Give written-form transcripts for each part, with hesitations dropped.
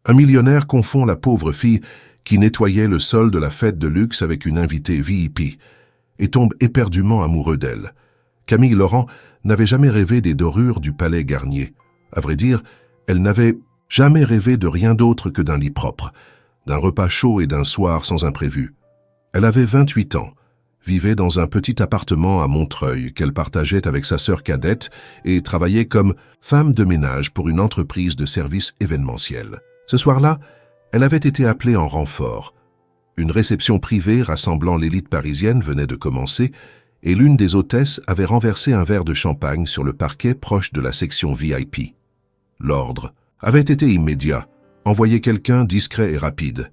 Un millionnaire confond la pauvre fille qui nettoyait le sol de la fête de luxe avec une invitée VIP et tombe éperdument amoureux d'elle. Camille Laurent n'avait jamais rêvé des dorures du palais Garnier. À vrai dire, elle n'avait jamais rêvé de rien d'autre que d'un lit propre, d'un repas chaud et d'un soir sans imprévu. Elle avait 28 ans, vivait dans un petit appartement à Montreuil qu'elle partageait avec sa sœur cadette et travaillait comme femme de ménage pour une entreprise de services événementiels. Ce soir-là, elle avait été appelée en renfort. Une réception privée rassemblant l'élite parisienne venait de commencer et l'une des hôtesses avait renversé un verre de champagne sur le parquet proche de la section VIP. L'ordre avait été immédiat, envoyer quelqu'un discret et rapide.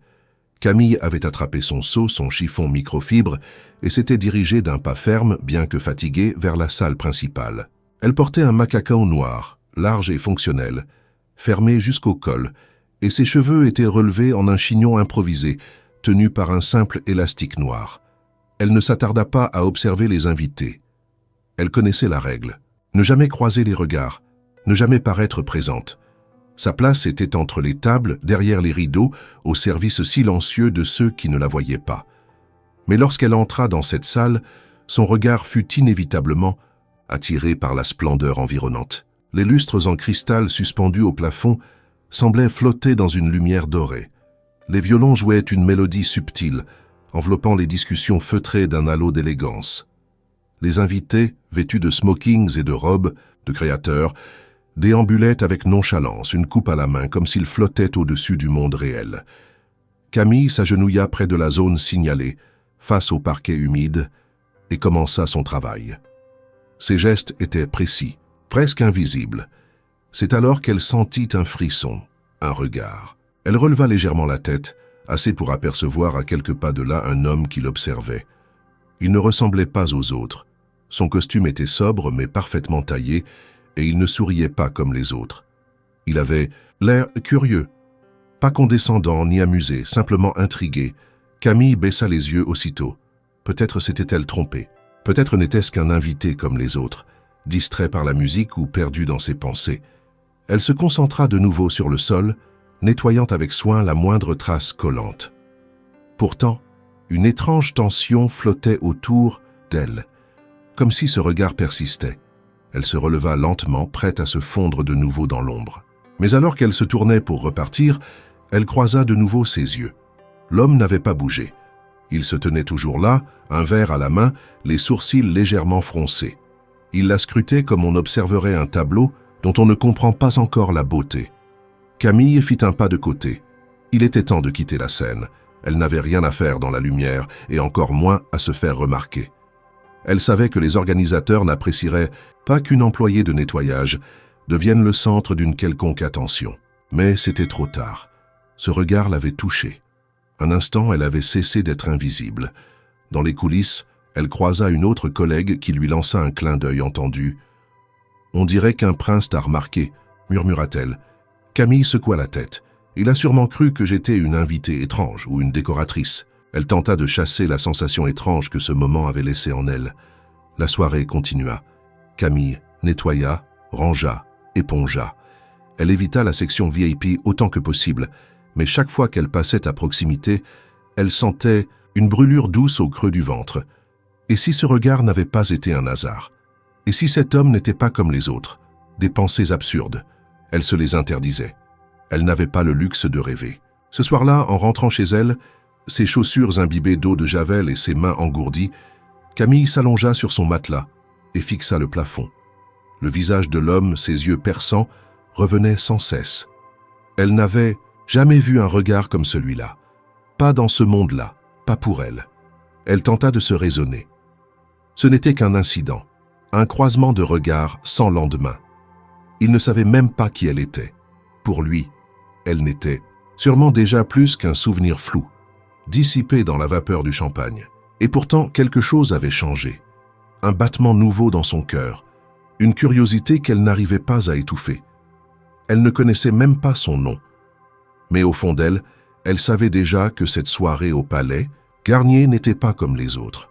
Camille avait attrapé son seau, son chiffon microfibre et s'était dirigée d'un pas ferme, bien que fatiguée, vers la salle principale. Elle portait un macacão noir, large et fonctionnel, fermé jusqu'au col, et ses cheveux étaient relevés en un chignon improvisé, tenu par un simple élastique noir. Elle ne s'attarda pas à observer les invités. Elle connaissait la règle. Ne jamais croiser les regards, ne jamais paraître présente. Sa place était entre les tables, derrière les rideaux, au service silencieux de ceux qui ne la voyaient pas. Mais lorsqu'elle entra dans cette salle, son regard fut inévitablement attiré par la splendeur environnante. Les lustres en cristal suspendus au plafond semblaient flotter dans une lumière dorée. Les violons jouaient une mélodie subtile, enveloppant les discussions feutrées d'un halo d'élégance. Les invités, vêtus de smokings et de robes de créateurs, déambulaient avec nonchalance, une coupe à la main, comme s'ils flottaient au-dessus du monde réel. Camille s'agenouilla près de la zone signalée, face au parquet humide, et commença son travail. Ses gestes étaient précis, presque invisibles. C'est alors qu'elle sentit un frisson, un regard. Elle releva légèrement la tête, assez pour apercevoir à quelques pas de là un homme qui l'observait. Il ne ressemblait pas aux autres. Son costume était sobre mais parfaitement taillé, et il ne souriait pas comme les autres. Il avait l'air curieux, pas condescendant ni amusé, simplement intrigué. Camille baissa les yeux aussitôt. Peut-être s'était-elle trompée. Peut-être n'était-ce qu'un invité comme les autres, distrait par la musique ou perdu dans ses pensées. Elle se concentra de nouveau sur le sol, nettoyant avec soin la moindre trace collante. Pourtant, une étrange tension flottait autour d'elle, comme si ce regard persistait. Elle se releva lentement, prête à se fondre de nouveau dans l'ombre. Mais alors qu'elle se tournait pour repartir, elle croisa de nouveau ses yeux. L'homme n'avait pas bougé. Il se tenait toujours là, un verre à la main, les sourcils légèrement froncés. Il la scrutait comme on observerait un tableau dont on ne comprend pas encore la beauté. Camille fit un pas de côté. Il était temps de quitter la scène. Elle n'avait rien à faire dans la lumière et encore moins à se faire remarquer. Elle savait que les organisateurs n'apprécieraient pas qu'une employée de nettoyage devienne le centre d'une quelconque attention. Mais c'était trop tard. Ce regard l'avait touchée. Un instant, elle avait cessé d'être invisible. Dans les coulisses, elle croisa une autre collègue qui lui lança un clin d'œil entendu. « On dirait qu'un prince t'a remarqué », murmura-t-elle. Camille secoua la tête. Il a sûrement cru que j'étais une invitée étrange ou une décoratrice. Elle tenta de chasser la sensation étrange que ce moment avait laissée en elle. La soirée continua. Camille nettoya, rangea, épongea. Elle évita la section VIP autant que possible, mais chaque fois qu'elle passait à proximité, elle sentait une brûlure douce au creux du ventre. Et si ce regard n'avait pas été un hasard? Et si cet homme n'était pas comme les autres? Des pensées absurdes. Elle se les interdisait. Elle n'avait pas le luxe de rêver. Ce soir-là, en rentrant chez elle, ses chaussures imbibées d'eau de javel et ses mains engourdies, Camille s'allongea sur son matelas et fixa le plafond. Le visage de l'homme, ses yeux perçants, revenaient sans cesse. Elle n'avait jamais vu un regard comme celui-là. Pas dans ce monde-là, pas pour elle. Elle tenta de se raisonner. Ce n'était qu'un incident, un croisement de regards sans lendemain. Il ne savait même pas qui elle était. Pour lui, elle n'était sûrement déjà plus qu'un souvenir flou, dissipé dans la vapeur du champagne. Et pourtant, quelque chose avait changé. Un battement nouveau dans son cœur, une curiosité qu'elle n'arrivait pas à étouffer. Elle ne connaissait même pas son nom. Mais au fond d'elle, elle savait déjà que cette soirée au palais, Garnier n'était pas comme les autres.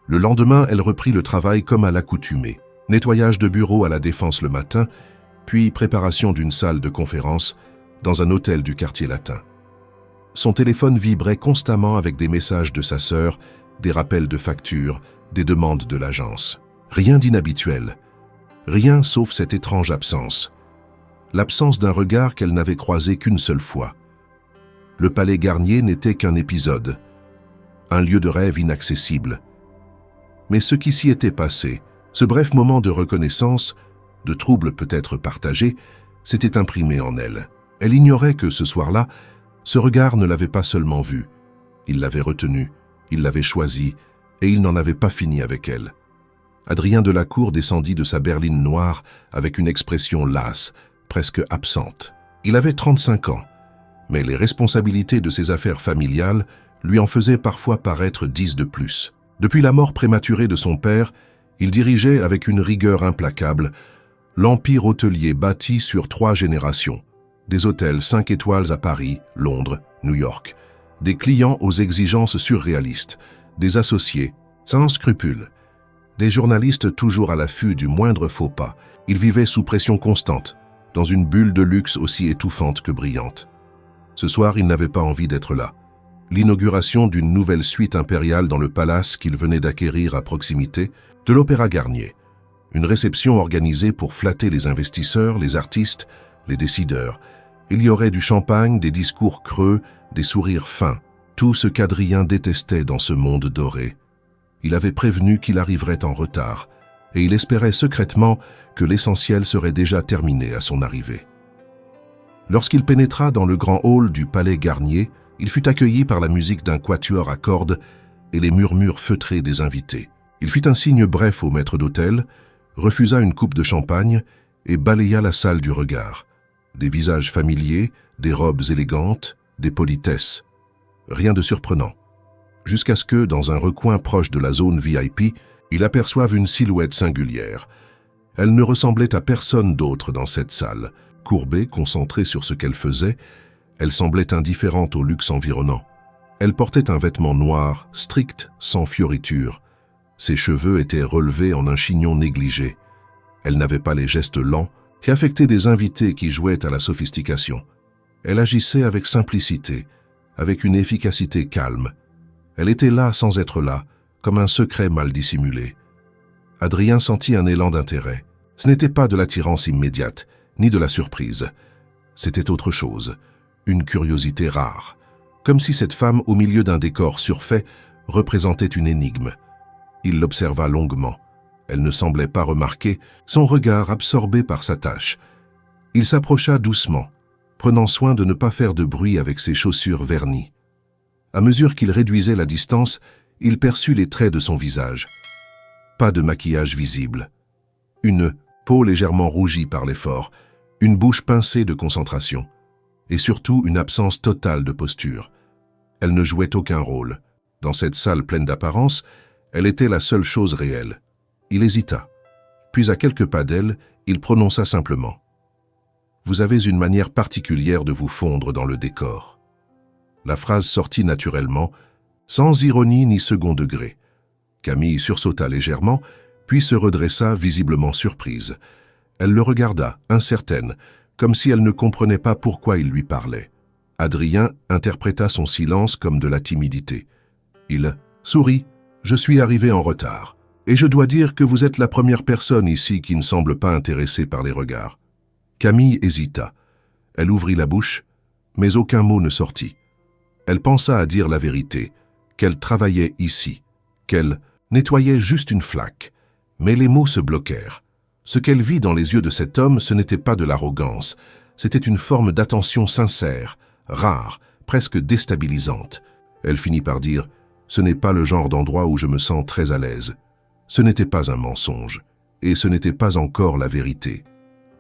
Le lendemain, elle reprit le travail comme à l'accoutumée. Nettoyage de bureau à la Défense le matin, puis préparation d'une salle de conférence dans un hôtel du quartier latin. Son téléphone vibrait constamment avec des messages de sa sœur, des rappels de factures, des demandes de l'agence. Rien d'inhabituel, rien sauf cette étrange absence. L'absence d'un regard qu'elle n'avait croisé qu'une seule fois. Le palais Garnier n'était qu'un épisode, un lieu de rêve inaccessible. Mais ce qui s'y était passé, ce bref moment de reconnaissance, de trouble peut-être partagé, s'était imprimé en elle. Elle ignorait que ce soir-là, ce regard ne l'avait pas seulement vue. Il l'avait retenue, il l'avait choisie, et il n'en avait pas fini avec elle. Adrien Delacour descendit de sa berline noire avec une expression lasse, presque absente. Il avait 35 ans, mais les responsabilités de ses affaires familiales lui en faisaient parfois paraître 10 de plus. Depuis la mort prématurée de son père, il dirigeait avec une rigueur implacable l'empire hôtelier bâti sur 3 générations, des hôtels 5 étoiles à Paris, Londres, New York, des clients aux exigences surréalistes, des associés sans scrupules, des journalistes toujours à l'affût du moindre faux pas. Il vivait sous pression constante, dans une bulle de luxe aussi étouffante que brillante. Ce soir, il n'avait pas envie d'être là. L'inauguration d'une nouvelle suite impériale dans le palace qu'il venait d'acquérir à proximité de l'Opéra Garnier. Une réception organisée pour flatter les investisseurs, les artistes, les décideurs. Il y aurait du champagne, des discours creux, des sourires fins. Tout ce qu'Adrien détestait dans ce monde doré. Il avait prévenu qu'il arriverait en retard, et il espérait secrètement que l'essentiel serait déjà terminé à son arrivée. Lorsqu'il pénétra dans le grand hall du palais Garnier, il fut accueilli par la musique d'un quatuor à cordes et les murmures feutrés des invités. Il fit un signe bref au maître d'hôtel, refusa une coupe de champagne et balaya la salle du regard. Des visages familiers, des robes élégantes, des politesses. Rien de surprenant. Jusqu'à ce que, dans un recoin proche de la zone VIP, il aperçoive une silhouette singulière. Elle ne ressemblait à personne d'autre dans cette salle. Courbée, concentrée sur ce qu'elle faisait, elle semblait indifférente au luxe environnant. Elle portait un vêtement noir, strict, sans fioritures. Ses cheveux étaient relevés en un chignon négligé. Elle n'avait pas les gestes lents qui affectaient des invités qui jouaient à la sophistication. Elle agissait avec simplicité, avec une efficacité calme. Elle était là sans être là, comme un secret mal dissimulé. Adrien sentit un élan d'intérêt. Ce n'était pas de l'attirance immédiate, ni de la surprise. C'était autre chose, une curiosité rare, comme si cette femme, au milieu d'un décor surfait, représentait une énigme. Il l'observa longuement. Elle ne semblait pas remarquer, son regard absorbé par sa tâche. Il s'approcha doucement, prenant soin de ne pas faire de bruit avec ses chaussures vernies. À mesure qu'il réduisait la distance, il perçut les traits de son visage. Pas de maquillage visible. Une peau légèrement rougie par l'effort, une bouche pincée de concentration, et surtout une absence totale de posture. Elle ne jouait aucun rôle. Dans cette salle pleine d'apparence, elle était la seule chose réelle. Il hésita. Puis à quelques pas d'elle, il prononça simplement « Vous avez une manière particulière de vous fondre dans le décor. » La phrase sortit naturellement, sans ironie ni second degré. Camille sursauta légèrement, puis se redressa visiblement surprise. Elle le regarda, incertaine, comme si elle ne comprenait pas pourquoi il lui parlait. Adrien interpréta son silence comme de la timidité. Il sourit. « Je suis arrivé en retard. Et je dois dire que vous êtes la première personne ici qui ne semble pas intéressée par les regards. » Camille hésita. Elle ouvrit la bouche, mais aucun mot ne sortit. Elle pensa à dire la vérité, qu'elle travaillait ici, qu'elle nettoyait juste une flaque. Mais les mots se bloquèrent. Ce qu'elle vit dans les yeux de cet homme, ce n'était pas de l'arrogance, c'était une forme d'attention sincère, rare, presque déstabilisante. Elle finit par dire « Ce n'est pas le genre d'endroit où je me sens très à l'aise. » Ce n'était pas un mensonge, et ce n'était pas encore la vérité.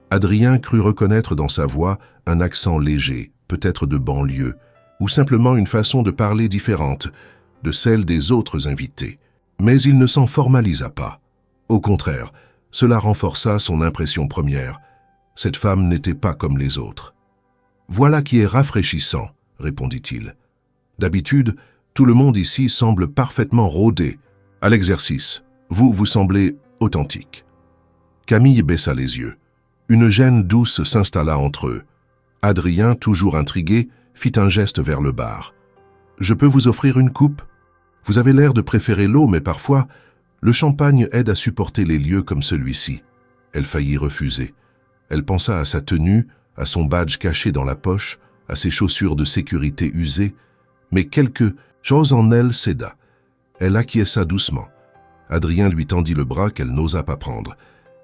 Adrien crut reconnaître dans sa voix un accent léger, peut-être de banlieue, ou simplement une façon de parler différente de celle des autres invités. Mais il ne s'en formalisa pas. Au contraire, cela renforça son impression première. Cette femme n'était pas comme les autres. « Voilà qui est rafraîchissant, » répondit-il. « D'habitude, tout le monde ici semble parfaitement rodé. À l'exercice, vous semblez authentique. » Camille baissa les yeux. Une gêne douce s'installa entre eux. Adrien, toujours intrigué, fit un geste vers le bar. « Je peux vous offrir une coupe? Vous avez l'air de préférer l'eau, mais parfois, le champagne aide à supporter les lieux comme celui-ci. » Elle faillit refuser. Elle pensa à sa tenue, à son badge caché dans la poche, à ses chaussures de sécurité usées, mais quelque chose en elle céda. Elle acquiesça doucement. Adrien lui tendit le bras qu'elle n'osa pas prendre.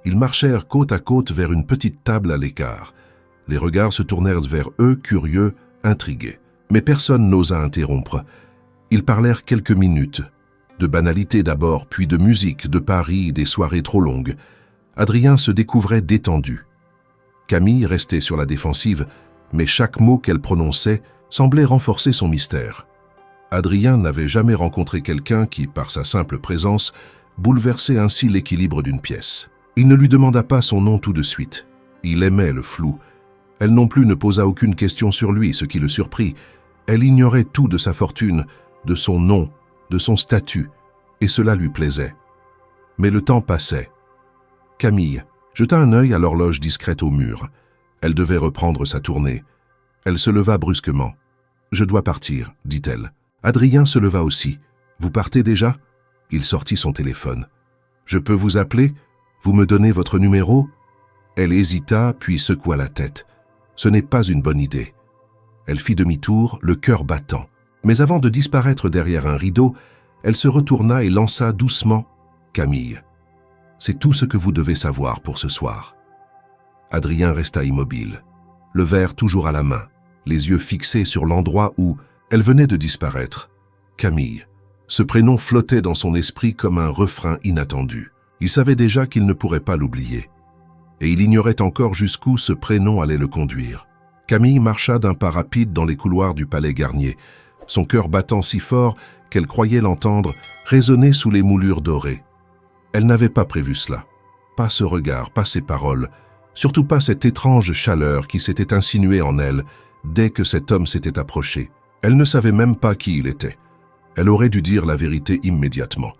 Ils marchèrent côte à côte vers une petite table à l'écart. Les regards se tournèrent vers eux, curieux, intrigués. Mais personne n'osa interrompre. Ils parlèrent quelques minutes. De banalités d'abord, puis de musique, de Paris, des soirées trop longues. Adrien se découvrait détendu. Camille restait sur la défensive, mais chaque mot qu'elle prononçait semblait renforcer son mystère. Adrien n'avait jamais rencontré quelqu'un qui, par sa simple présence, bouleversait ainsi l'équilibre d'une pièce. Il ne lui demanda pas son nom tout de suite. Il aimait le flou. Elle non plus ne posa aucune question sur lui, ce qui le surprit. Elle ignorait tout de sa fortune, de son nom, de son statut, et cela lui plaisait. Mais le temps passait. Camille jeta un œil à l'horloge discrète au mur. Elle devait reprendre sa tournée. Elle se leva brusquement. « Je dois partir, dit-elle. » Adrien se leva aussi. « Vous partez déjà ?» Il sortit son téléphone. « Je peux vous appeler? Vous me donnez votre numéro ?» Elle hésita, puis secoua la tête. « Ce n'est pas une bonne idée. » Elle fit demi-tour, le cœur battant. Mais avant de disparaître derrière un rideau, elle se retourna et lança doucement « Camille, c'est tout ce que vous devez savoir pour ce soir. » Adrien resta immobile, le verre toujours à la main, les yeux fixés sur l'endroit où elle venait de disparaître. Camille. Ce prénom flottait dans son esprit comme un refrain inattendu. Il savait déjà qu'il ne pourrait pas l'oublier. Et il ignorait encore jusqu'où ce prénom allait le conduire. Camille marcha d'un pas rapide dans les couloirs du palais Garnier, son cœur battant si fort qu'elle croyait l'entendre résonner sous les moulures dorées. Elle n'avait pas prévu cela. Pas ce regard, pas ces paroles, surtout pas cette étrange chaleur qui s'était insinuée en elle dès que cet homme s'était approché. Elle ne savait même pas qui il était. Elle aurait dû dire la vérité immédiatement.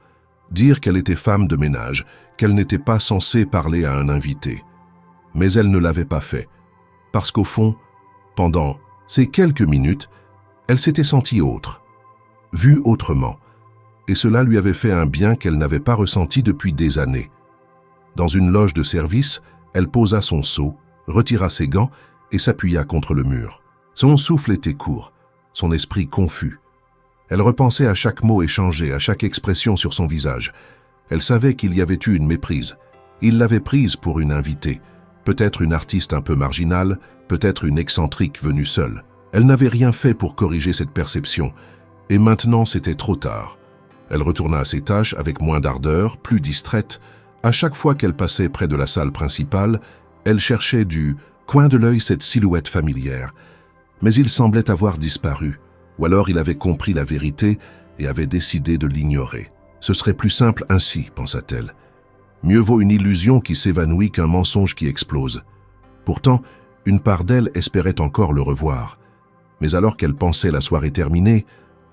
Dire qu'elle était femme de ménage, qu'elle n'était pas censée parler à un invité. Mais elle ne l'avait pas fait. Parce qu'au fond, pendant ces quelques minutes, elle s'était sentie autre, vue autrement, et cela lui avait fait un bien qu'elle n'avait pas ressenti depuis des années. Dans une loge de service, elle posa son seau, retira ses gants et s'appuya contre le mur. Son souffle était court, son esprit confus. Elle repensait à chaque mot échangé, à chaque expression sur son visage. Elle savait qu'il y avait eu une méprise. Il l'avait prise pour une invitée, peut-être une artiste un peu marginale, peut-être une excentrique venue seule. Elle n'avait rien fait pour corriger cette perception, et maintenant c'était trop tard. Elle retourna à ses tâches avec moins d'ardeur, plus distraite. À chaque fois qu'elle passait près de la salle principale, elle cherchait du coin de l'œil cette silhouette familière. Mais il semblait avoir disparu, ou alors il avait compris la vérité et avait décidé de l'ignorer. Ce serait plus simple ainsi, pensa-t-elle. Mieux vaut une illusion qui s'évanouit qu'un mensonge qui explose. Pourtant, une part d'elle espérait encore le revoir. Mais alors qu'elle pensait la soirée terminée,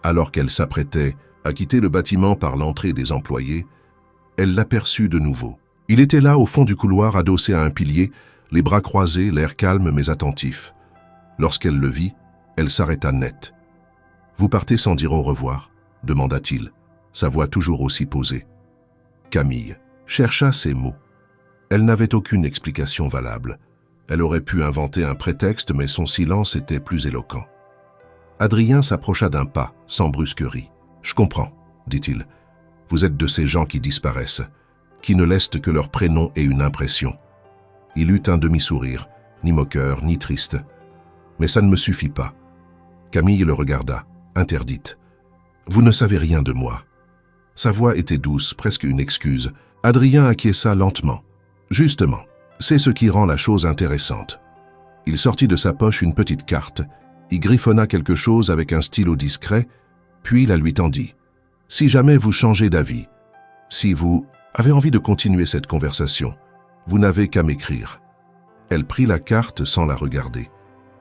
alors qu'elle s'apprêtait à quitter le bâtiment par l'entrée des employés, elle l'aperçut de nouveau. Il était là au fond du couloir, adossé à un pilier, les bras croisés, l'air calme mais attentif. Lorsqu'elle le vit, elle s'arrêta net. « Vous partez sans dire au revoir ?» demanda-t-il, sa voix toujours aussi posée. Camille chercha ses mots. Elle n'avait aucune explication valable. Elle aurait pu inventer un prétexte, mais son silence était plus éloquent. Adrien s'approcha d'un pas, sans brusquerie. « Je comprends, » dit-il. « Vous êtes de ces gens qui disparaissent, qui ne laissent que leur prénom et une impression. » Il eut un demi-sourire, ni moqueur, ni triste. « Mais ça ne me suffit pas. » Camille le regarda, interdite. « Vous ne savez rien de moi. » Sa voix était douce, presque une excuse. Adrien acquiesça lentement. « Justement, c'est ce qui rend la chose intéressante. » Il sortit de sa poche une petite carte, y griffonna quelque chose avec un stylo discret, puis la lui tendit. « Si jamais vous changez d'avis, si vous avez envie de continuer cette conversation, vous n'avez qu'à m'écrire. » Elle prit la carte sans la regarder.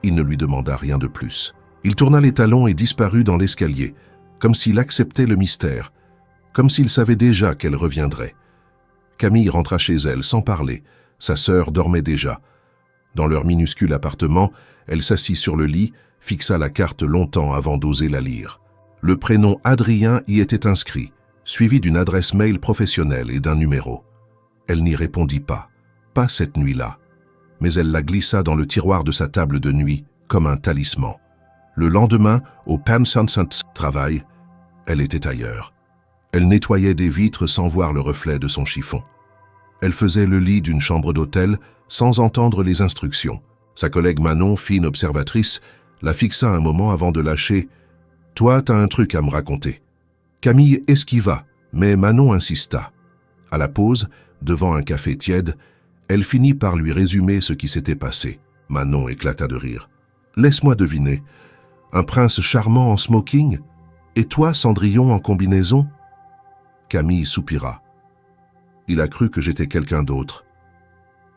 Il ne lui demanda rien de plus. Il tourna les talons et disparut dans l'escalier, comme s'il acceptait le mystère, comme s'il savait déjà qu'elle reviendrait. Camille rentra chez elle sans parler. Sa sœur dormait déjà. Dans leur minuscule appartement, Elle s'assit sur le lit, fixa la carte longtemps avant d'oser la lire. Le prénom Adrien y était inscrit, suivi d'une adresse mail professionnelle et d'un numéro. Elle n'y répondit pas cette nuit-là, mais elle la glissa dans le tiroir de sa table de nuit comme un talisman. Le lendemain, au Pansons travail, elle était ailleurs. Elle nettoyait des vitres sans voir le reflet de son chiffon. Elle faisait le lit d'une chambre d'hôtel sans entendre les instructions. Sa collègue Manon, fine observatrice, la fixa un moment avant de lâcher « Toi, t'as un truc à me raconter ». Camille esquiva, mais Manon insista. À la pause, devant un café tiède, elle finit par lui résumer ce qui s'était passé. Manon éclata de rire. « Laisse-moi deviner. Un prince charmant en smoking? Et toi, Cendrillon, en combinaison ?» Camille soupira. Il a cru que j'étais quelqu'un d'autre.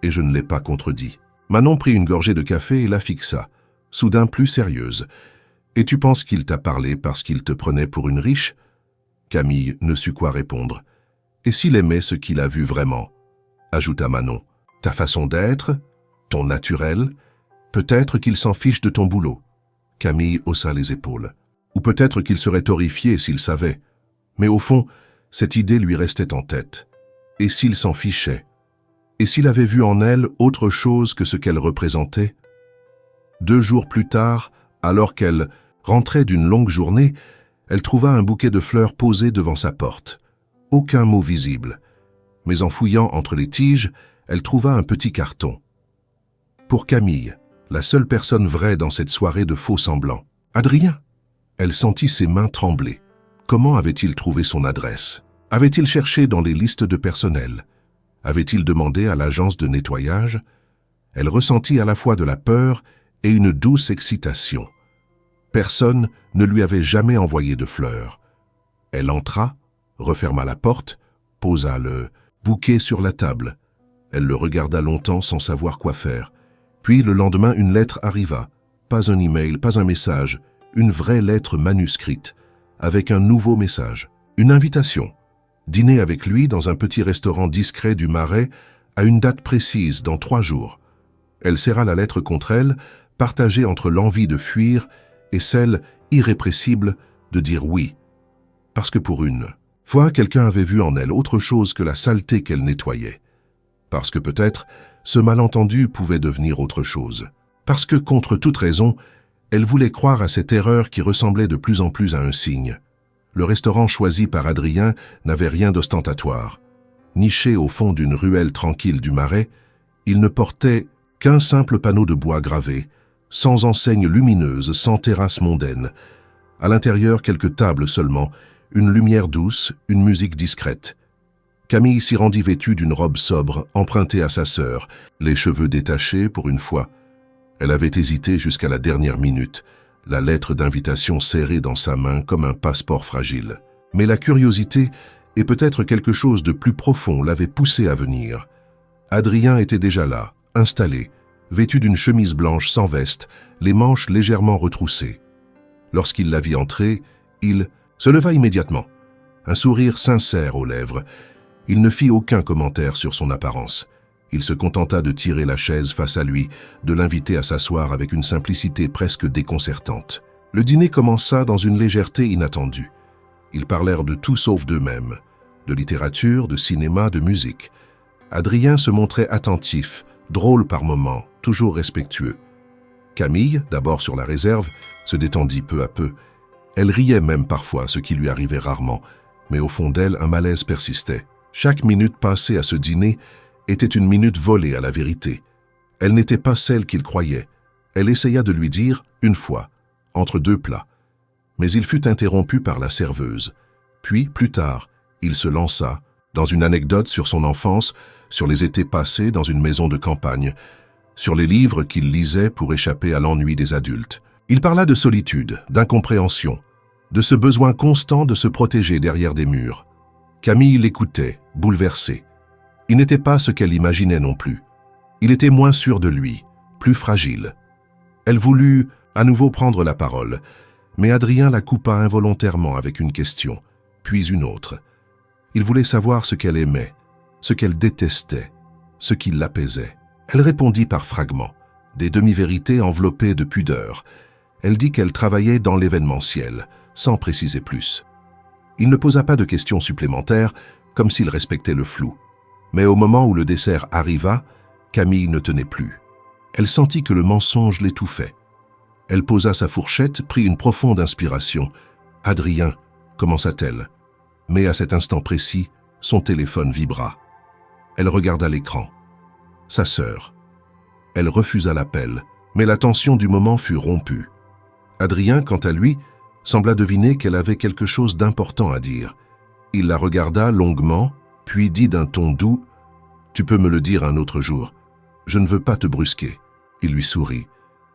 Et je ne l'ai pas contredit. Manon prit une gorgée de café et la fixa, soudain plus sérieuse. « Et tu penses qu'il t'a parlé parce qu'il te prenait pour une riche ?» Camille ne sut quoi répondre. « Et s'il aimait ce qu'il a vu vraiment ?» ajouta Manon. « Ta façon d'être, ton naturel, peut-être qu'il s'en fiche de ton boulot. » Camille haussa les épaules. Ou peut-être qu'il serait horrifié s'il savait. Mais au fond, cette idée lui restait en tête. Et s'il s'en fichait? Et s'il avait vu en elle autre chose que ce qu'elle représentait? 2 jours plus tard, alors qu'elle rentrait d'une longue journée, elle trouva un bouquet de fleurs posé devant sa porte. Aucun mot visible. Mais en fouillant entre les tiges, elle trouva un petit carton. Pour Camille, la seule personne vraie dans cette soirée de faux semblants. Adrien. Elle sentit ses mains trembler. Comment avait-il trouvé son adresse? Avait-il cherché dans les listes de personnel? Avait-il demandé à l'agence de nettoyage? Elle ressentit à la fois de la peur et une douce excitation. Personne ne lui avait jamais envoyé de fleurs. Elle entra, referma la porte, posa le bouquet sur la table. Elle le regarda longtemps sans savoir quoi faire. Puis le lendemain, une lettre arriva. Pas un email, pas un message, une vraie lettre manuscrite, avec un nouveau message. Une invitation. Dîner avec lui dans un petit restaurant discret du Marais à une date précise, dans 3 jours. Elle serra la lettre contre elle, partagée entre l'envie de fuir et celle irrépressible de dire oui. Parce que pour une fois, quelqu'un avait vu en elle autre chose que la saleté qu'elle nettoyait. Parce que peut-être, ce malentendu pouvait devenir autre chose. Parce que, contre toute raison, elle voulait croire à cette erreur qui ressemblait de plus en plus à un signe. Le restaurant choisi par Adrien n'avait rien d'ostentatoire. Niché au fond d'une ruelle tranquille du Marais, il ne portait qu'un simple panneau de bois gravé, sans enseigne lumineuse, sans terrasse mondaine. À l'intérieur, quelques tables seulement, une lumière douce, une musique discrète. Camille s'y rendit vêtue d'une robe sobre, empruntée à sa sœur, les cheveux détachés pour une fois. Elle avait hésité jusqu'à la dernière minute, la lettre d'invitation serrée dans sa main comme un passeport fragile. Mais la curiosité et peut-être quelque chose de plus profond l'avaient poussée à venir. Adrien était déjà là, installé, vêtu d'une chemise blanche sans veste, les manches légèrement retroussées. Lorsqu'il la vit entrer, il se leva immédiatement, un sourire sincère aux lèvres. Il ne fit aucun commentaire sur son apparence. Il se contenta de tirer la chaise face à lui, de l'inviter à s'asseoir avec une simplicité presque déconcertante. Le dîner commença dans une légèreté inattendue. Ils parlèrent de tout sauf d'eux-mêmes, de littérature, de cinéma, de musique. Adrien se montrait attentif, drôle par moments, toujours respectueux. Camille, d'abord sur la réserve, se détendit peu à peu. Elle riait même parfois, ce qui lui arrivait rarement, mais au fond d'elle, un malaise persistait. Chaque minute passée à ce dîner était une minute volée à la vérité. Elle n'était pas celle qu'il croyait. Elle essaya de lui dire, une fois, entre 2 plats. Mais il fut interrompu par la serveuse. Puis, plus tard, il se lança dans une anecdote sur son enfance, sur les étés passés dans une maison de campagne, sur les livres qu'il lisait pour échapper à l'ennui des adultes. Il parla de solitude, d'incompréhension, de ce besoin constant de se protéger derrière des murs. Camille l'écoutait, bouleversée. Il n'était pas ce qu'elle imaginait non plus. Il était moins sûr de lui, plus fragile. Elle voulut à nouveau prendre la parole, mais Adrien la coupa involontairement avec une question, puis une autre. Il voulait savoir ce qu'elle aimait, ce qu'elle détestait, ce qui l'apaisait. Elle répondit par fragments, des demi-vérités enveloppées de pudeur. Elle dit qu'elle travaillait dans l'événementiel, sans préciser plus. Il ne posa pas de questions supplémentaires, comme s'il respectait le flou. Mais au moment où le dessert arriva, Camille ne tenait plus. Elle sentit que le mensonge l'étouffait. Elle posa sa fourchette, prit une profonde inspiration. « Adrien », commença-t-elle. Mais à cet instant précis, son téléphone vibra. Elle regarda l'écran. Sa sœur. Elle refusa l'appel, mais la tension du moment fut rompue. Adrien, quant à lui, sembla deviner qu'elle avait quelque chose d'important à dire. Il la regarda longuement, puis dit d'un ton doux « Tu peux me le dire un autre jour. Je ne veux pas te brusquer. » Il lui sourit,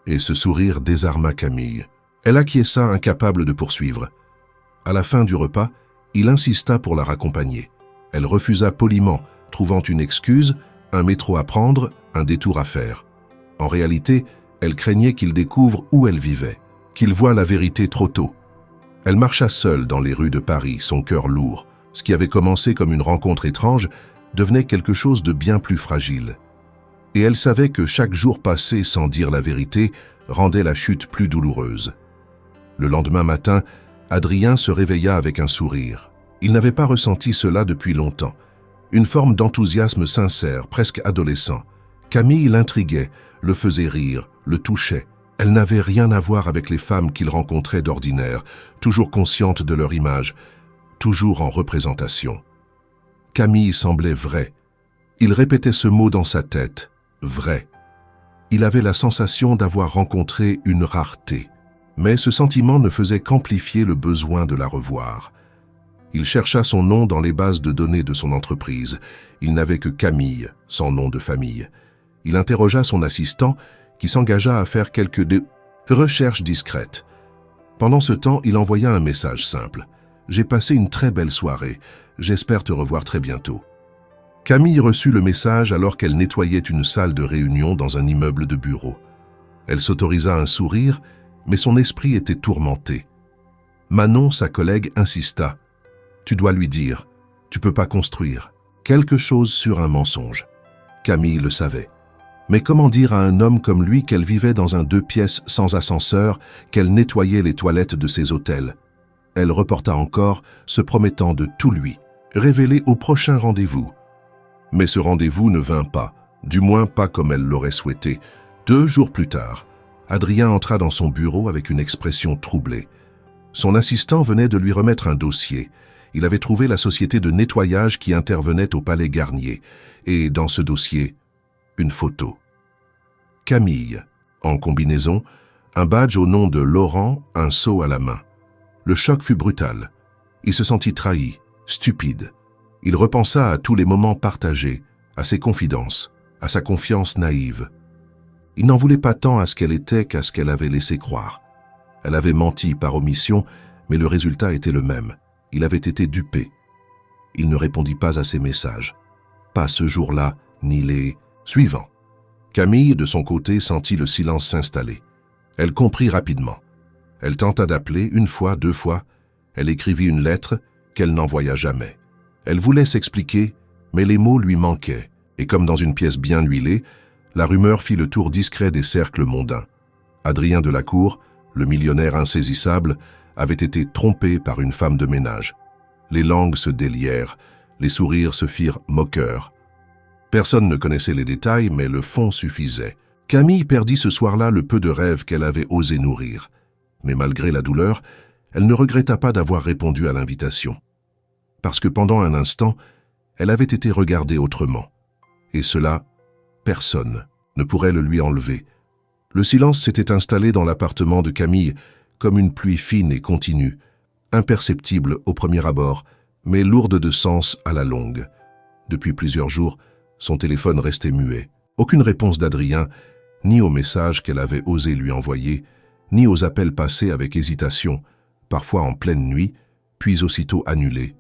et ce sourire désarma Camille. Elle acquiesça, incapable de poursuivre. À la fin du repas, il insista pour la raccompagner. Elle refusa poliment, trouvant une excuse, un métro à prendre, un détour à faire. En réalité, elle craignait qu'il découvre où elle vivait, qu'il voie la vérité trop tôt. Elle marcha seule dans les rues de Paris, son cœur lourd. Ce qui avait commencé comme une rencontre étrange devenait quelque chose de bien plus fragile. Et elle savait que chaque jour passé sans dire la vérité rendait la chute plus douloureuse. Le lendemain matin, Adrien se réveilla avec un sourire. Il n'avait pas ressenti cela depuis longtemps. Une forme d'enthousiasme sincère, presque adolescent. Camille l'intriguait, le faisait rire, le touchait. Elle n'avait rien à voir avec les femmes qu'il rencontrait d'ordinaire, toujours conscientes de leur image, toujours en représentation. Camille semblait vraie. Il répétait ce mot dans sa tête, vrai. Il avait la sensation d'avoir rencontré une rareté. Mais ce sentiment ne faisait qu'amplifier le besoin de la revoir. Il chercha son nom dans les bases de données de son entreprise. Il n'avait que Camille, sans nom de famille. Il interrogea son assistant, qui s'engagea à faire quelques recherches discrètes. Pendant ce temps, il envoya un message simple. « J'ai passé une très belle soirée. J'espère te revoir très bientôt. » Camille reçut le message alors qu'elle nettoyait une salle de réunion dans un immeuble de bureaux. Elle s'autorisa un sourire, mais son esprit était tourmenté. Manon, sa collègue, insista. « Tu dois lui dire, tu peux pas construire. Quelque chose sur un mensonge. » Camille le savait. Mais comment dire à un homme comme lui qu'elle vivait dans un 2 pièces sans ascenseur, qu'elle nettoyait les toilettes de ses hôtels? Elle reporta encore, se promettant de tout lui révéler au prochain rendez-vous. Mais ce rendez-vous ne vint pas, du moins pas comme elle l'aurait souhaité. 2 jours plus tard, Adrien entra dans son bureau avec une expression troublée. Son assistant venait de lui remettre un dossier. Il avait trouvé la société de nettoyage qui intervenait au Palais Garnier. Et dans ce dossier, une photo. Camille, en combinaison, un badge au nom de Laurent, un seau à la main. Le choc fut brutal. Il se sentit trahi, stupide. Il repensa à tous les moments partagés, à ses confidences, à sa confiance naïve. Il n'en voulait pas tant à ce qu'elle était qu'à ce qu'elle avait laissé croire. Elle avait menti par omission, mais le résultat était le même. Il avait été dupé. Il ne répondit pas à ses messages. Pas ce jour-là, ni les suivants. Camille, de son côté, sentit le silence s'installer. Elle comprit rapidement. Elle tenta d'appeler 1 fois, 2 fois. Elle écrivit une lettre qu'elle n'envoya jamais. Elle voulait s'expliquer, mais les mots lui manquaient, et comme dans une pièce bien huilée, la rumeur fit le tour discret des cercles mondains. Adrien Delacour, le millionnaire insaisissable, avait été trompé par une femme de ménage. Les langues se délièrent, les sourires se firent moqueurs. Personne ne connaissait les détails, mais le fond suffisait. Camille perdit ce soir-là le peu de rêves qu'elle avait osé nourrir. Mais malgré la douleur, elle ne regretta pas d'avoir répondu à l'invitation. Parce que pendant un instant, elle avait été regardée autrement. Et cela, personne ne pourrait le lui enlever. Le silence s'était installé dans l'appartement de Camille, comme une pluie fine et continue, imperceptible au premier abord, mais lourde de sens à la longue. Depuis plusieurs jours, son téléphone restait muet. Aucune réponse d'Adrien, ni aux messages qu'elle avait osé lui envoyer, ni aux appels passés avec hésitation, parfois en pleine nuit, puis aussitôt annulés.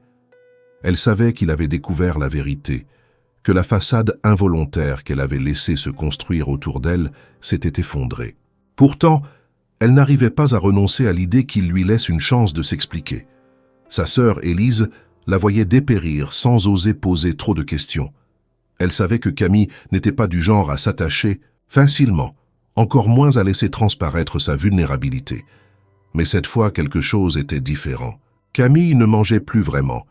Elle savait qu'il avait découvert la vérité, que la façade involontaire qu'elle avait laissé se construire autour d'elle s'était effondrée. Pourtant, elle n'arrivait pas à renoncer à l'idée qu'il lui laisse une chance de s'expliquer. Sa sœur Élise la voyait dépérir sans oser poser trop de questions. Elle savait que Camille n'était pas du genre à s'attacher facilement encore moins à laisser transparaître sa vulnérabilité. Mais cette fois, quelque chose était différent. Camille ne mangeait plus vraiment,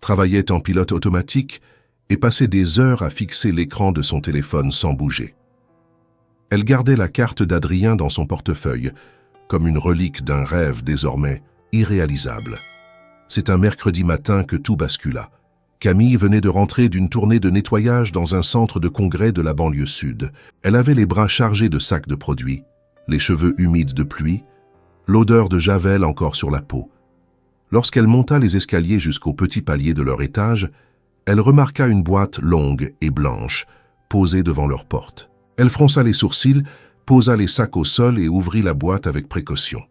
travaillait en pilote automatique et passait des heures à fixer l'écran de son téléphone sans bouger. Elle gardait la carte d'Adrien dans son portefeuille, comme une relique d'un rêve désormais irréalisable. C'est un mercredi matin que tout bascula. Camille venait de rentrer d'une tournée de nettoyage dans un centre de congrès de la banlieue sud. Elle avait les bras chargés de sacs de produits, les cheveux humides de pluie, l'odeur de javel encore sur la peau. Lorsqu'elle monta les escaliers jusqu'au petit palier de leur étage, elle remarqua une boîte longue et blanche, posée devant leur porte. Elle fronça les sourcils, posa les sacs au sol et ouvrit la boîte avec précaution.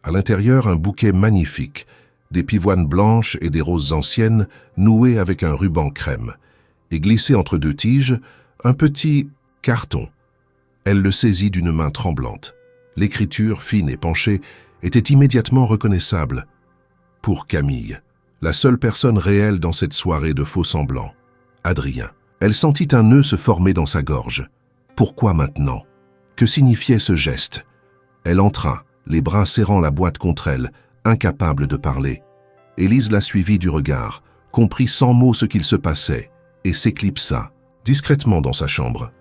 À l'intérieur, un bouquet magnifique, des pivoines blanches et des roses anciennes nouées avec un ruban crème, et glissé entre deux tiges, un petit carton. Elle le saisit d'une main tremblante. L'écriture, fine et penchée, était immédiatement reconnaissable. Pour Camille, la seule personne réelle dans cette soirée de faux-semblants, Adrien. Elle sentit un nœud se former dans sa gorge. Pourquoi maintenant? Que signifiait ce geste? Elle entra, les bras serrant la boîte contre elle, incapable de parler. Élise la suivit du regard, comprit sans mots ce qu'il se passait, et s'éclipsa, discrètement dans sa chambre.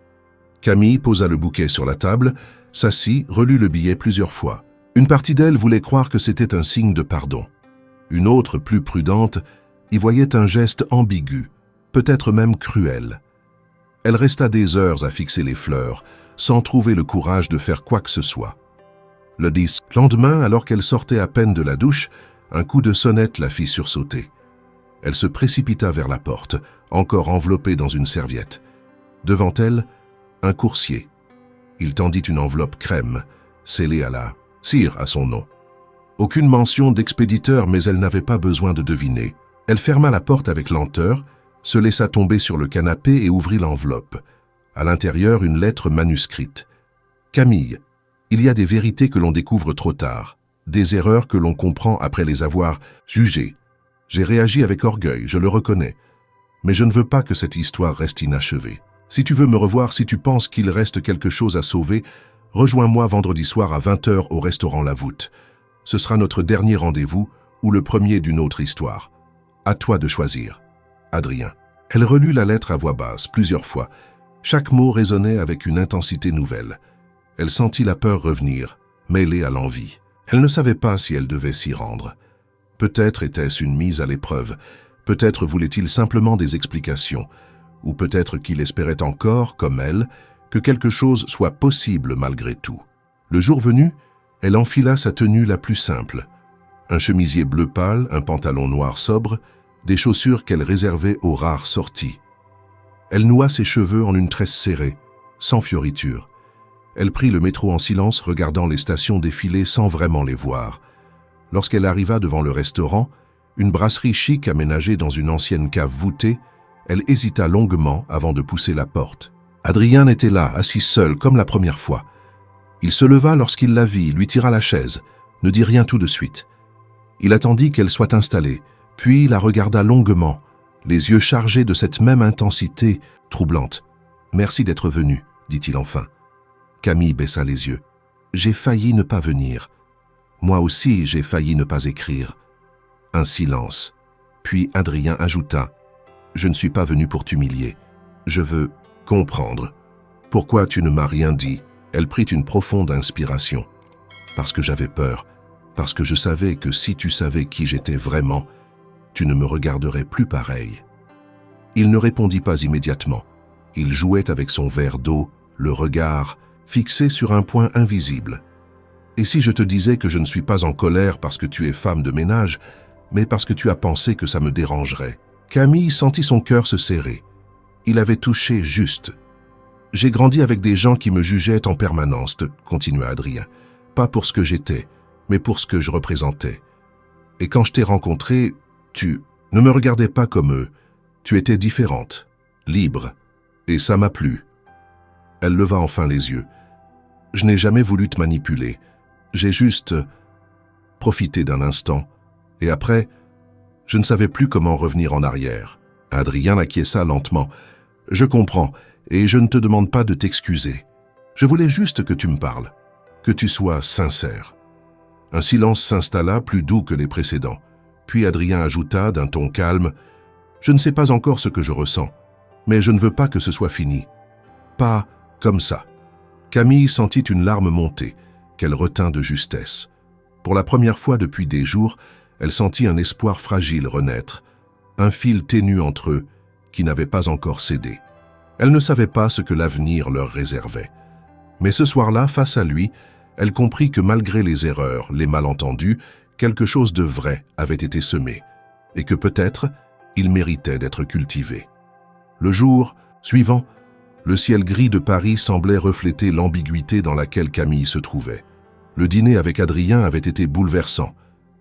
Camille posa le bouquet sur la table, s'assit, relut le billet plusieurs fois. Une partie d'elle voulait croire que c'était un signe de pardon. Une autre, plus prudente, y voyait un geste ambigu, peut-être même cruel. Elle resta des heures à fixer les fleurs, sans trouver le courage de faire quoi que ce soit. Le lendemain, alors qu'elle sortait à peine de la douche, un coup de sonnette la fit sursauter. Elle se précipita vers la porte, encore enveloppée dans une serviette. Devant elle, un coursier. Il tendit une enveloppe crème, scellée à la « Sire » à son nom. Aucune mention d'expéditeur, mais elle n'avait pas besoin de deviner. Elle ferma la porte avec lenteur, se laissa tomber sur le canapé et ouvrit l'enveloppe. À l'intérieur, une lettre manuscrite. « Camille, il y a des vérités que l'on découvre trop tard, des erreurs que l'on comprend après les avoir jugées. J'ai réagi avec orgueil, je le reconnais. Mais je ne veux pas que cette histoire reste inachevée. Si tu veux me revoir, si tu penses qu'il reste quelque chose à sauver, rejoins-moi vendredi soir à 20h au restaurant La Voûte. Ce sera notre dernier rendez-vous ou le premier d'une autre histoire. À toi de choisir. Adrien. Elle relut la lettre à voix basse, plusieurs fois. Chaque mot résonnait avec une intensité nouvelle. Elle sentit la peur revenir, mêlée à l'envie. Elle ne savait pas si elle devait s'y rendre. Peut-être était-ce une mise à l'épreuve, peut-être voulait-il simplement des explications, ou peut-être qu'il espérait encore, comme elle, que quelque chose soit possible malgré tout. Le jour venu, elle enfila sa tenue la plus simple. Un chemisier bleu pâle, un pantalon noir sobre, des chaussures qu'elle réservait aux rares sorties. Elle noua ses cheveux en une tresse serrée, sans fioriture. Elle prit le métro en silence, regardant les stations défiler sans vraiment les voir. Lorsqu'elle arriva devant le restaurant, une brasserie chic aménagée dans une ancienne cave voûtée, elle hésita longuement avant de pousser la porte. Adrien était là, assis seul, comme la première fois. Il se leva lorsqu'il la vit, lui tira la chaise, ne dit rien tout de suite. Il attendit qu'elle soit installée, puis la regarda longuement, les yeux chargés de cette même intensité troublante. « Merci d'être venu », dit-il enfin. Camille baissa les yeux. « J'ai failli ne pas venir. Moi aussi, j'ai failli ne pas écrire. » Un silence. Puis Adrien ajouta « Je ne suis pas venu pour t'humilier. Je veux comprendre. Pourquoi tu ne m'as rien dit ?» Elle prit une profonde inspiration. « Parce que j'avais peur. Parce que je savais que si tu savais qui j'étais vraiment, tu ne me regarderais plus pareil. » Il ne répondit pas immédiatement. Il jouait avec son verre d'eau, le regard fixé sur un point invisible. « Et si je te disais que je ne suis pas en colère parce que tu es femme de ménage, mais parce que tu as pensé que ça me dérangerait ?» Camille sentit son cœur se serrer. Il avait touché juste. « J'ai grandi avec des gens qui me jugeaient en permanence, » continua Adrien. « Pas pour ce que j'étais, mais pour ce que je représentais. Et quand je t'ai rencontré, tu ne me regardais pas comme eux. Tu étais différente, libre, et ça m'a plu. » Elle leva enfin les yeux. « Je n'ai jamais voulu te manipuler. J'ai juste profité d'un instant. Et après, je ne savais plus comment revenir en arrière. » Adrien acquiesça lentement. « Je comprends, et je ne te demande pas de t'excuser. Je voulais juste que tu me parles, que tu sois sincère. » Un silence s'installa, plus doux que les précédents. Puis Adrien ajouta d'un ton calme, « Je ne sais pas encore ce que je ressens, mais je ne veux pas que ce soit fini. Pas comme ça. » Camille sentit une larme monter, qu'elle retint de justesse. Pour la première fois depuis des jours, elle sentit un espoir fragile renaître, un fil ténu entre eux qui n'avait pas encore cédé. Elle ne savait pas ce que l'avenir leur réservait. Mais ce soir-là, face à lui, elle comprit que malgré les erreurs, les malentendus, quelque chose de vrai avait été semé, et que peut-être il méritait d'être cultivé. Le jour suivant, le ciel gris de Paris semblait refléter l'ambiguïté dans laquelle Camille se trouvait. Le dîner avec Adrien avait été bouleversant.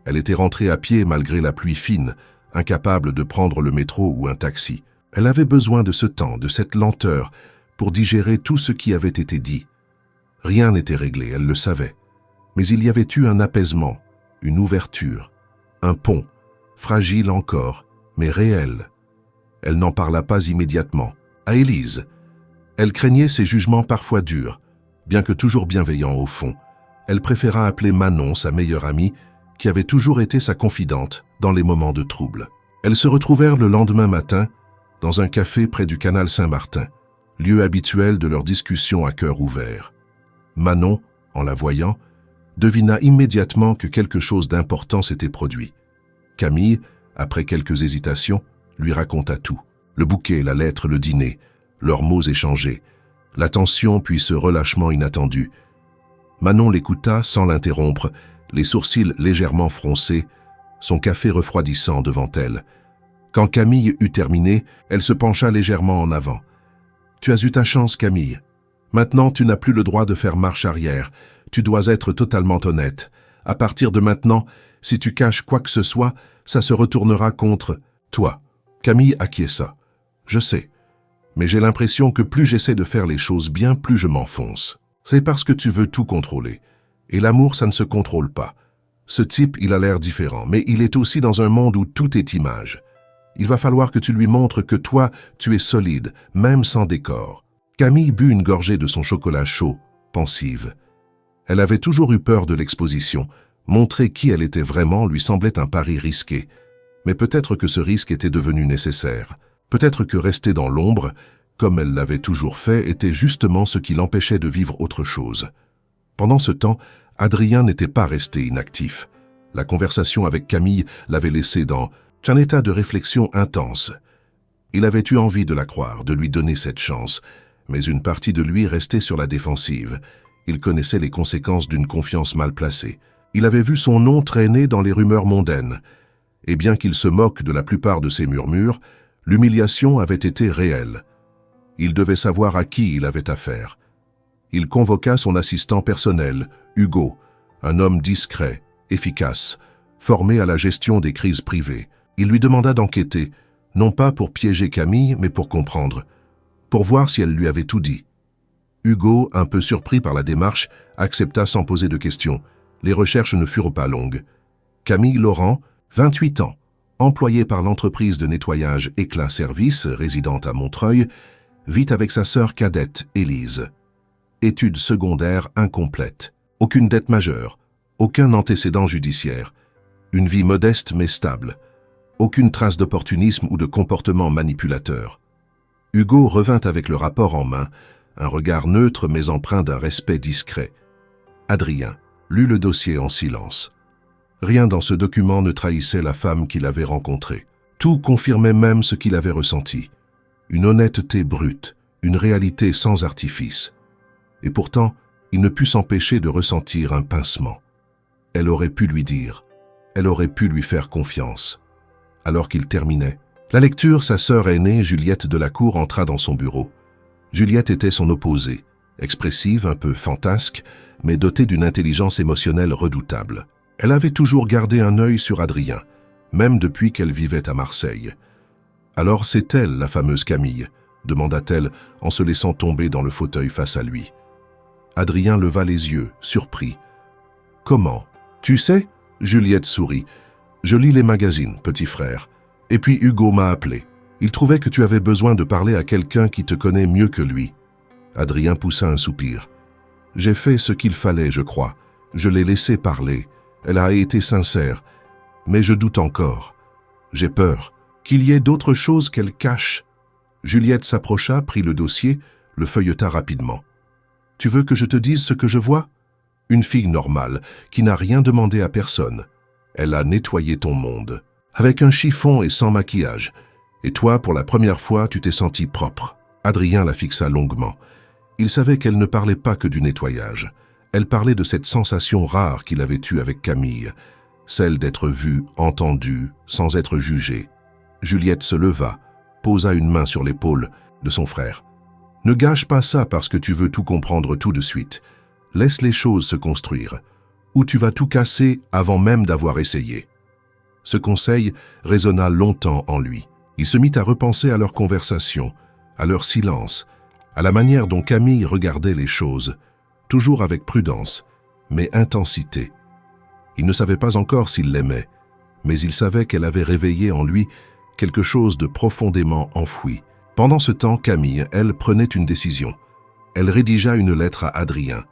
Elle était rentrée à pied malgré la pluie fine, incapable de prendre le métro ou un taxi. Elle avait besoin de ce temps, de cette lenteur, pour digérer tout ce qui avait été dit. Rien n'était réglé, elle le savait. Mais il y avait eu un apaisement, une ouverture, un pont, fragile encore, mais réel. Elle n'en parla pas immédiatement. À Élise, elle craignait ses jugements parfois durs, bien que toujours bienveillants au fond. Elle préféra appeler Manon, sa meilleure amie, qui avait toujours été sa confidente dans les moments de trouble. Elles se retrouvèrent le lendemain matin dans un café près du canal Saint-Martin, lieu habituel de leurs discussions à cœur ouvert. Manon, en la voyant, devina immédiatement que quelque chose d'important s'était produit. Camille, après quelques hésitations, lui raconta tout. Le bouquet, la lettre, le dîner, leurs mots échangés, la tension puis ce relâchement inattendu. Manon l'écouta sans l'interrompre, les sourcils légèrement froncés, son café refroidissant devant elle. Quand Camille eut terminé, elle se pencha légèrement en avant. « Tu as eu ta chance, Camille. Maintenant, tu n'as plus le droit de faire marche arrière. Tu dois être totalement honnête. À partir de maintenant, si tu caches quoi que ce soit, ça se retournera contre toi. » Camille acquiesça. « Je sais. Mais j'ai l'impression que plus j'essaie de faire les choses bien, plus je m'enfonce. C'est parce que tu veux tout contrôler. Et l'amour, ça ne se contrôle pas. Ce type, il a l'air différent, mais il est aussi dans un monde où tout est image. Il va falloir que tu lui montres que toi, tu es solide, même sans décor. » Camille but une gorgée de son chocolat chaud, pensive. Elle avait toujours eu peur de l'exposition. Montrer qui elle était vraiment lui semblait un pari risqué. Mais peut-être que ce risque était devenu nécessaire. Peut-être que rester dans l'ombre, comme elle l'avait toujours fait, était justement ce qui l'empêchait de vivre autre chose. Pendant ce temps, Adrien n'était pas resté inactif. La conversation avec Camille l'avait laissé dans un état de réflexion intense. Il avait eu envie de la croire, de lui donner cette chance, mais une partie de lui restait sur la défensive. Il connaissait les conséquences d'une confiance mal placée. Il avait vu son nom traîner dans les rumeurs mondaines. Et bien qu'il se moque de la plupart de ces murmures, l'humiliation avait été réelle. Il devait savoir à qui il avait affaire. Il convoqua son assistant personnel, Hugo, un homme discret, efficace, formé à la gestion des crises privées. Il lui demanda d'enquêter, non pas pour piéger Camille, mais pour comprendre, pour voir si elle lui avait tout dit. Hugo, un peu surpris par la démarche, accepta sans poser de questions. Les recherches ne furent pas longues. Camille Laurent, 28 ans, employée par l'entreprise de nettoyage Éclat Service, résidente à Montreuil, vit avec sa sœur cadette, Élise. Études secondaires incomplètes. Aucune dette majeure. Aucun antécédent judiciaire. Une vie modeste mais stable. Aucune trace d'opportunisme ou de comportement manipulateur. Hugo revint avec le rapport en main, un regard neutre mais empreint d'un respect discret. Adrien lut le dossier en silence. Rien dans ce document ne trahissait la femme qu'il avait rencontrée. Tout confirmait même ce qu'il avait ressenti. Une honnêteté brute, une réalité sans artifice. Et pourtant, il ne put s'empêcher de ressentir un pincement. Elle aurait pu lui dire, elle aurait pu lui faire confiance. Alors qu'il terminait la lecture, sa sœur aînée, Juliette Delacour, entra dans son bureau. Juliette était son opposée, expressive, un peu fantasque, mais dotée d'une intelligence émotionnelle redoutable. Elle avait toujours gardé un œil sur Adrien, même depuis qu'elle vivait à Marseille. « Alors c'est elle, la fameuse Camille ?» demanda-t-elle en se laissant tomber dans le fauteuil face à lui. Adrien leva les yeux, surpris. « Comment ? Tu sais ?» Juliette sourit. « Je lis les magazines, petit frère. Et puis Hugo m'a appelé. Il trouvait que tu avais besoin de parler à quelqu'un qui te connaît mieux que lui. » Adrien poussa un soupir. J'ai fait ce qu'il fallait, je crois. Je l'ai laissé parler. Elle a été sincère. Mais je doute encore. J'ai peur qu'il y ait d'autres choses qu'elle cache. Juliette s'approcha, prit le dossier, le feuilleta rapidement. « Tu veux que je te dise ce que je vois ? Une fille normale, qui n'a rien demandé à personne. Elle a nettoyé ton monde. Avec un chiffon et sans maquillage. Et toi, pour la première fois, tu t'es senti propre. » Adrien la fixa longuement. Il savait qu'elle ne parlait pas que du nettoyage. Elle parlait de cette sensation rare qu'il avait eue avec Camille, celle d'être vue, entendue, sans être jugée. Juliette se leva, posa une main sur l'épaule de son frère. « Ne gâche pas ça parce que tu veux tout comprendre tout de suite. Laisse les choses se construire, ou tu vas tout casser avant même d'avoir essayé. » Ce conseil résonna longtemps en lui. Il se mit à repenser à leur conversation, à leur silence, à la manière dont Camille regardait les choses, toujours avec prudence, mais intensité. Il ne savait pas encore s'il l'aimait, mais il savait qu'elle avait réveillé en lui quelque chose de profondément enfoui. Pendant ce temps, Camille, elle, prenait une décision. Elle rédigea une lettre à Adrien.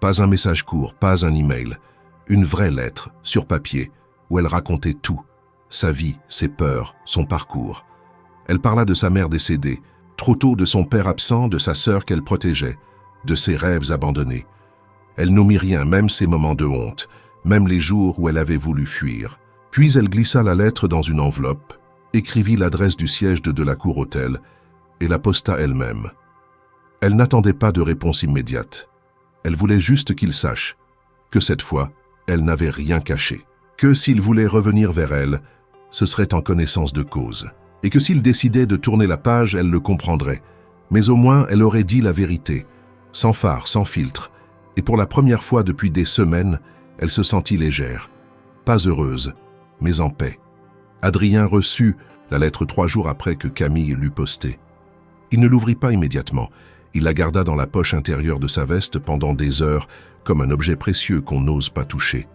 Pas un message court, pas un email. Une vraie lettre, sur papier, où elle racontait tout. Sa vie, ses peurs, son parcours. Elle parla de sa mère décédée, trop tôt de son père absent, de sa sœur qu'elle protégeait, de ses rêves abandonnés. Elle n'omit rien, même ses moments de honte, même les jours où elle avait voulu fuir. Puis elle glissa la lettre dans une enveloppe, écrivit l'adresse du siège de la Cour Hôtel et la posta elle-même. Elle n'attendait pas de réponse immédiate. Elle voulait juste qu'il sache que cette fois, elle n'avait rien caché, que s'il voulait revenir vers elle, ce serait en connaissance de cause, et que s'il décidait de tourner la page, elle le comprendrait, mais au moins elle aurait dit la vérité, sans phare, sans filtre, et pour la première fois depuis des semaines, elle se sentit légère, pas heureuse, mais en paix. Adrien reçut la lettre 3 jours après que Camille l'eut postée. Il ne l'ouvrit pas immédiatement. Il la garda dans la poche intérieure de sa veste pendant des heures, comme un objet précieux qu'on n'ose pas toucher.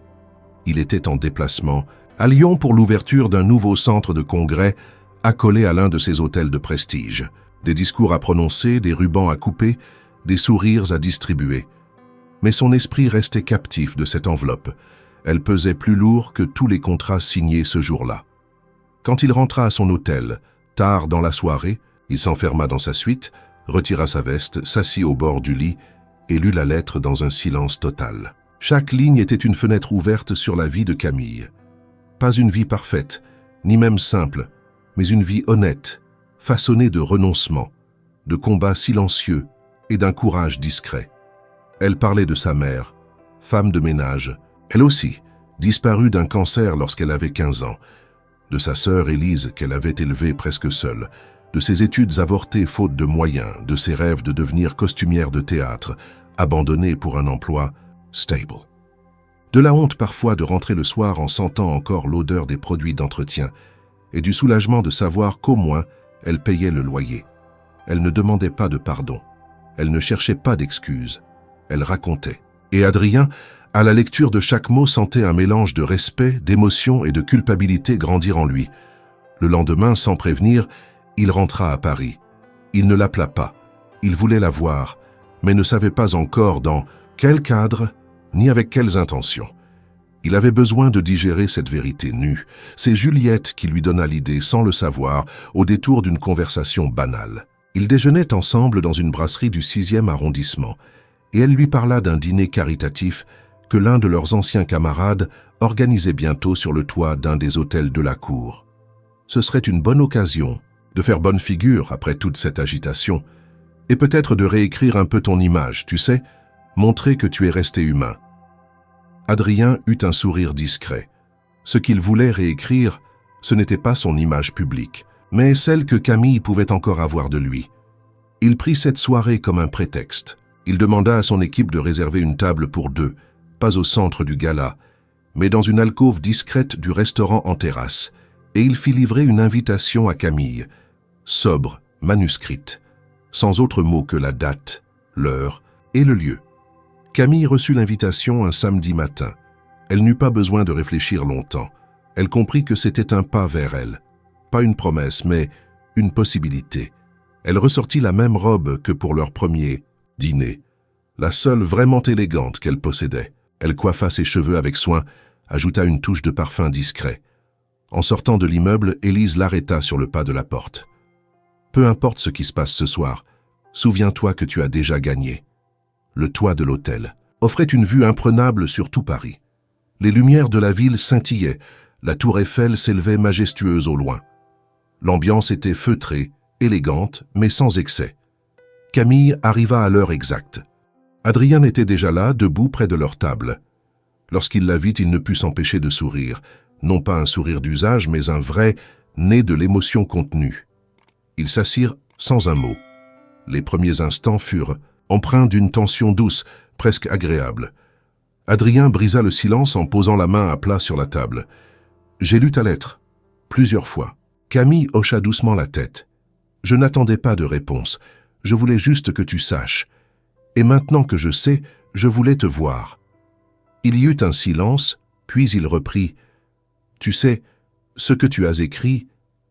Il était en déplacement à Lyon pour l'ouverture d'un nouveau centre de congrès accolé à l'un de ses hôtels de prestige. Des discours à prononcer, des rubans à couper, des sourires à distribuer. Mais son esprit restait captif de cette enveloppe. Elle pesait plus lourd que tous les contrats signés ce jour-là. Quand il rentra à son hôtel, tard dans la soirée, il s'enferma dans sa suite, retira sa veste, s'assit au bord du lit et lut la lettre dans un silence total. Chaque ligne était une fenêtre ouverte sur la vie de Camille. Pas une vie parfaite, ni même simple, mais une vie honnête, façonnée de renoncement, de combats silencieux et d'un courage discret. Elle parlait de sa mère, femme de ménage, elle aussi, disparue d'un cancer lorsqu'elle avait 15 ans, de sa sœur Élise qu'elle avait élevée presque seule, de ses études avortées faute de moyens, de ses rêves de devenir costumière de théâtre, abandonnée pour un emploi stable. De la honte parfois de rentrer le soir en sentant encore l'odeur des produits d'entretien, et du soulagement de savoir qu'au moins elle payait le loyer. Elle ne demandait pas de pardon, elle ne cherchait pas d'excuses, elle racontait. Et Adrien, à la lecture de chaque mot, sentait un mélange de respect, d'émotion et de culpabilité grandir en lui. Le lendemain, sans prévenir, il rentra à Paris. Il ne l'appela pas. Il voulait la voir, mais ne savait pas encore dans quel cadre, ni avec quelles intentions. Il avait besoin de digérer cette vérité nue. C'est Juliette qui lui donna l'idée, sans le savoir, au détour d'une conversation banale. Ils déjeunaient ensemble dans une brasserie du 6e arrondissement, et elle lui parla d'un dîner caritatif que l'un de leurs anciens camarades organisait bientôt sur le toit d'un des hôtels de la cour. Ce serait une bonne occasion de faire bonne figure après toute cette agitation, et peut-être de réécrire un peu ton image, tu sais, montrer que tu es resté humain. Adrien eut un sourire discret. Ce qu'il voulait réécrire, ce n'était pas son image publique, mais celle que Camille pouvait encore avoir de lui. Il prit cette soirée comme un prétexte. Il demanda à son équipe de réserver une table pour 2, pas au centre du gala, mais dans une alcôve discrète du restaurant en terrasse, et il fit livrer une invitation à Camille, sobre, manuscrite, sans autre mot que la date, l'heure et le lieu. Camille reçut l'invitation un samedi matin. Elle n'eut pas besoin de réfléchir longtemps. Elle comprit que c'était un pas vers elle. Pas une promesse, mais une possibilité. Elle ressortit la même robe que pour leur premier dîner. la seule vraiment élégante qu'elle possédait. Elle coiffa ses cheveux avec soin, ajouta une touche de parfum discret. En sortant de l'immeuble, Élise l'arrêta sur le pas de la porte. « Peu importe ce qui se passe ce soir, souviens-toi que tu as déjà gagné. » Le toit de l'hôtel offrait une vue imprenable sur tout Paris. Les lumières de la ville scintillaient, la tour Eiffel s'élevait majestueuse au loin. L'ambiance était feutrée, élégante, mais sans excès. Camille arriva à l'heure exacte. Adrien était déjà là, debout près de leur table. Lorsqu'il la vit, il ne put s'empêcher de sourire. Non pas un sourire d'usage, mais un vrai, né de l'émotion contenue. Ils s'assirent sans un mot. Les premiers instants furent empreints d'une tension douce, presque agréable. Adrien brisa le silence en posant la main à plat sur la table. « J'ai lu ta lettre, plusieurs fois. » Camille hocha doucement la tête. « Je n'attendais pas de réponse. Je voulais juste que tu saches. Et maintenant que je sais, je voulais te voir. » Il y eut un silence, puis il reprit. « Tu sais, ce que tu as écrit,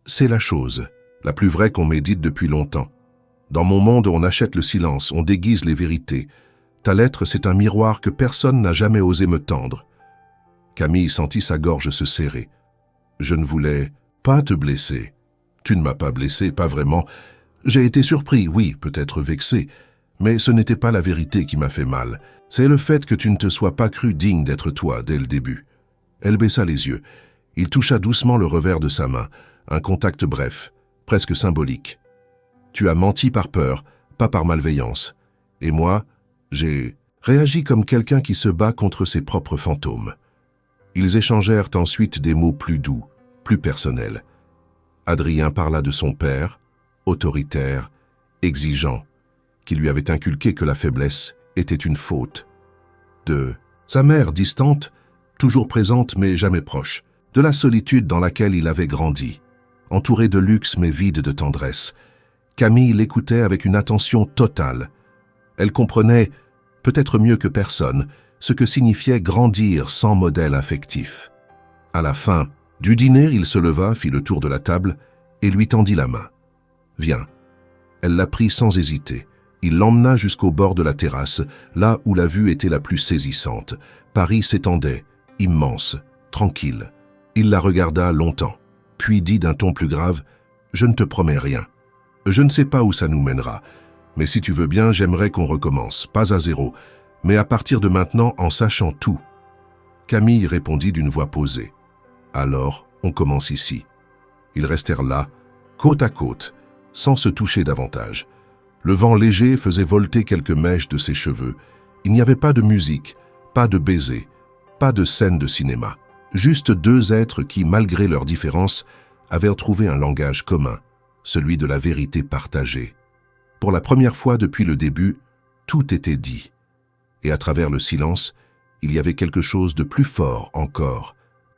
c'est la chose, la plus vraie qu'on m'ait dite depuis longtemps. Dans mon monde, on achète le silence, on déguise les vérités. Ta lettre, c'est un miroir que personne n'a jamais osé me tendre. » Camille sentit sa gorge se serrer. « Je ne voulais pas te blesser. Tu ne m'as pas blessé, pas vraiment. J'ai été surpris, oui, peut-être vexé, mais ce n'était pas la vérité qui m'a fait mal. C'est le fait que tu ne te sois pas cru digne d'être toi dès le début. » Elle baissa les yeux. Il toucha doucement le revers de sa main, un contact bref, presque symbolique. « Tu as menti par peur, pas par malveillance. Et moi, j'ai réagi comme quelqu'un qui se bat contre ses propres fantômes. » Ils échangèrent ensuite des mots plus doux, plus personnels. Adrien parla de son père, autoritaire, exigeant, qui lui avait inculqué que la faiblesse était une faute. De sa mère distante, toujours présente mais jamais proche. De la solitude dans laquelle il avait grandi, entouré de luxe mais vide de tendresse. Camille l'écoutait avec une attention totale. Elle comprenait, peut-être mieux que personne, ce que signifiait grandir sans modèle affectif. À la fin du dîner, il se leva, fit le tour de la table et lui tendit la main. « Viens. » Elle la prit sans hésiter. Il l'emmena jusqu'au bord de la terrasse, là où la vue était la plus saisissante. Paris s'étendait, immense, tranquille. Il la regarda longtemps, puis dit d'un ton plus grave « Je ne te promets rien. Je ne sais pas où ça nous mènera, mais si tu veux bien, j'aimerais qu'on recommence, pas à zéro, mais à partir de maintenant en sachant tout. » Camille répondit d'une voix posée. « Alors, on commence ici. » Ils restèrent là, côte à côte, sans se toucher davantage. Le vent léger faisait volter quelques mèches de ses cheveux. Il n'y avait pas de musique, pas de baiser, pas de scène de cinéma. Juste deux êtres qui, malgré leurs différences, avaient trouvé un langage commun, celui de la vérité partagée. Pour la première fois depuis le début, tout était dit. Et à travers le silence, il y avait quelque chose de plus fort encore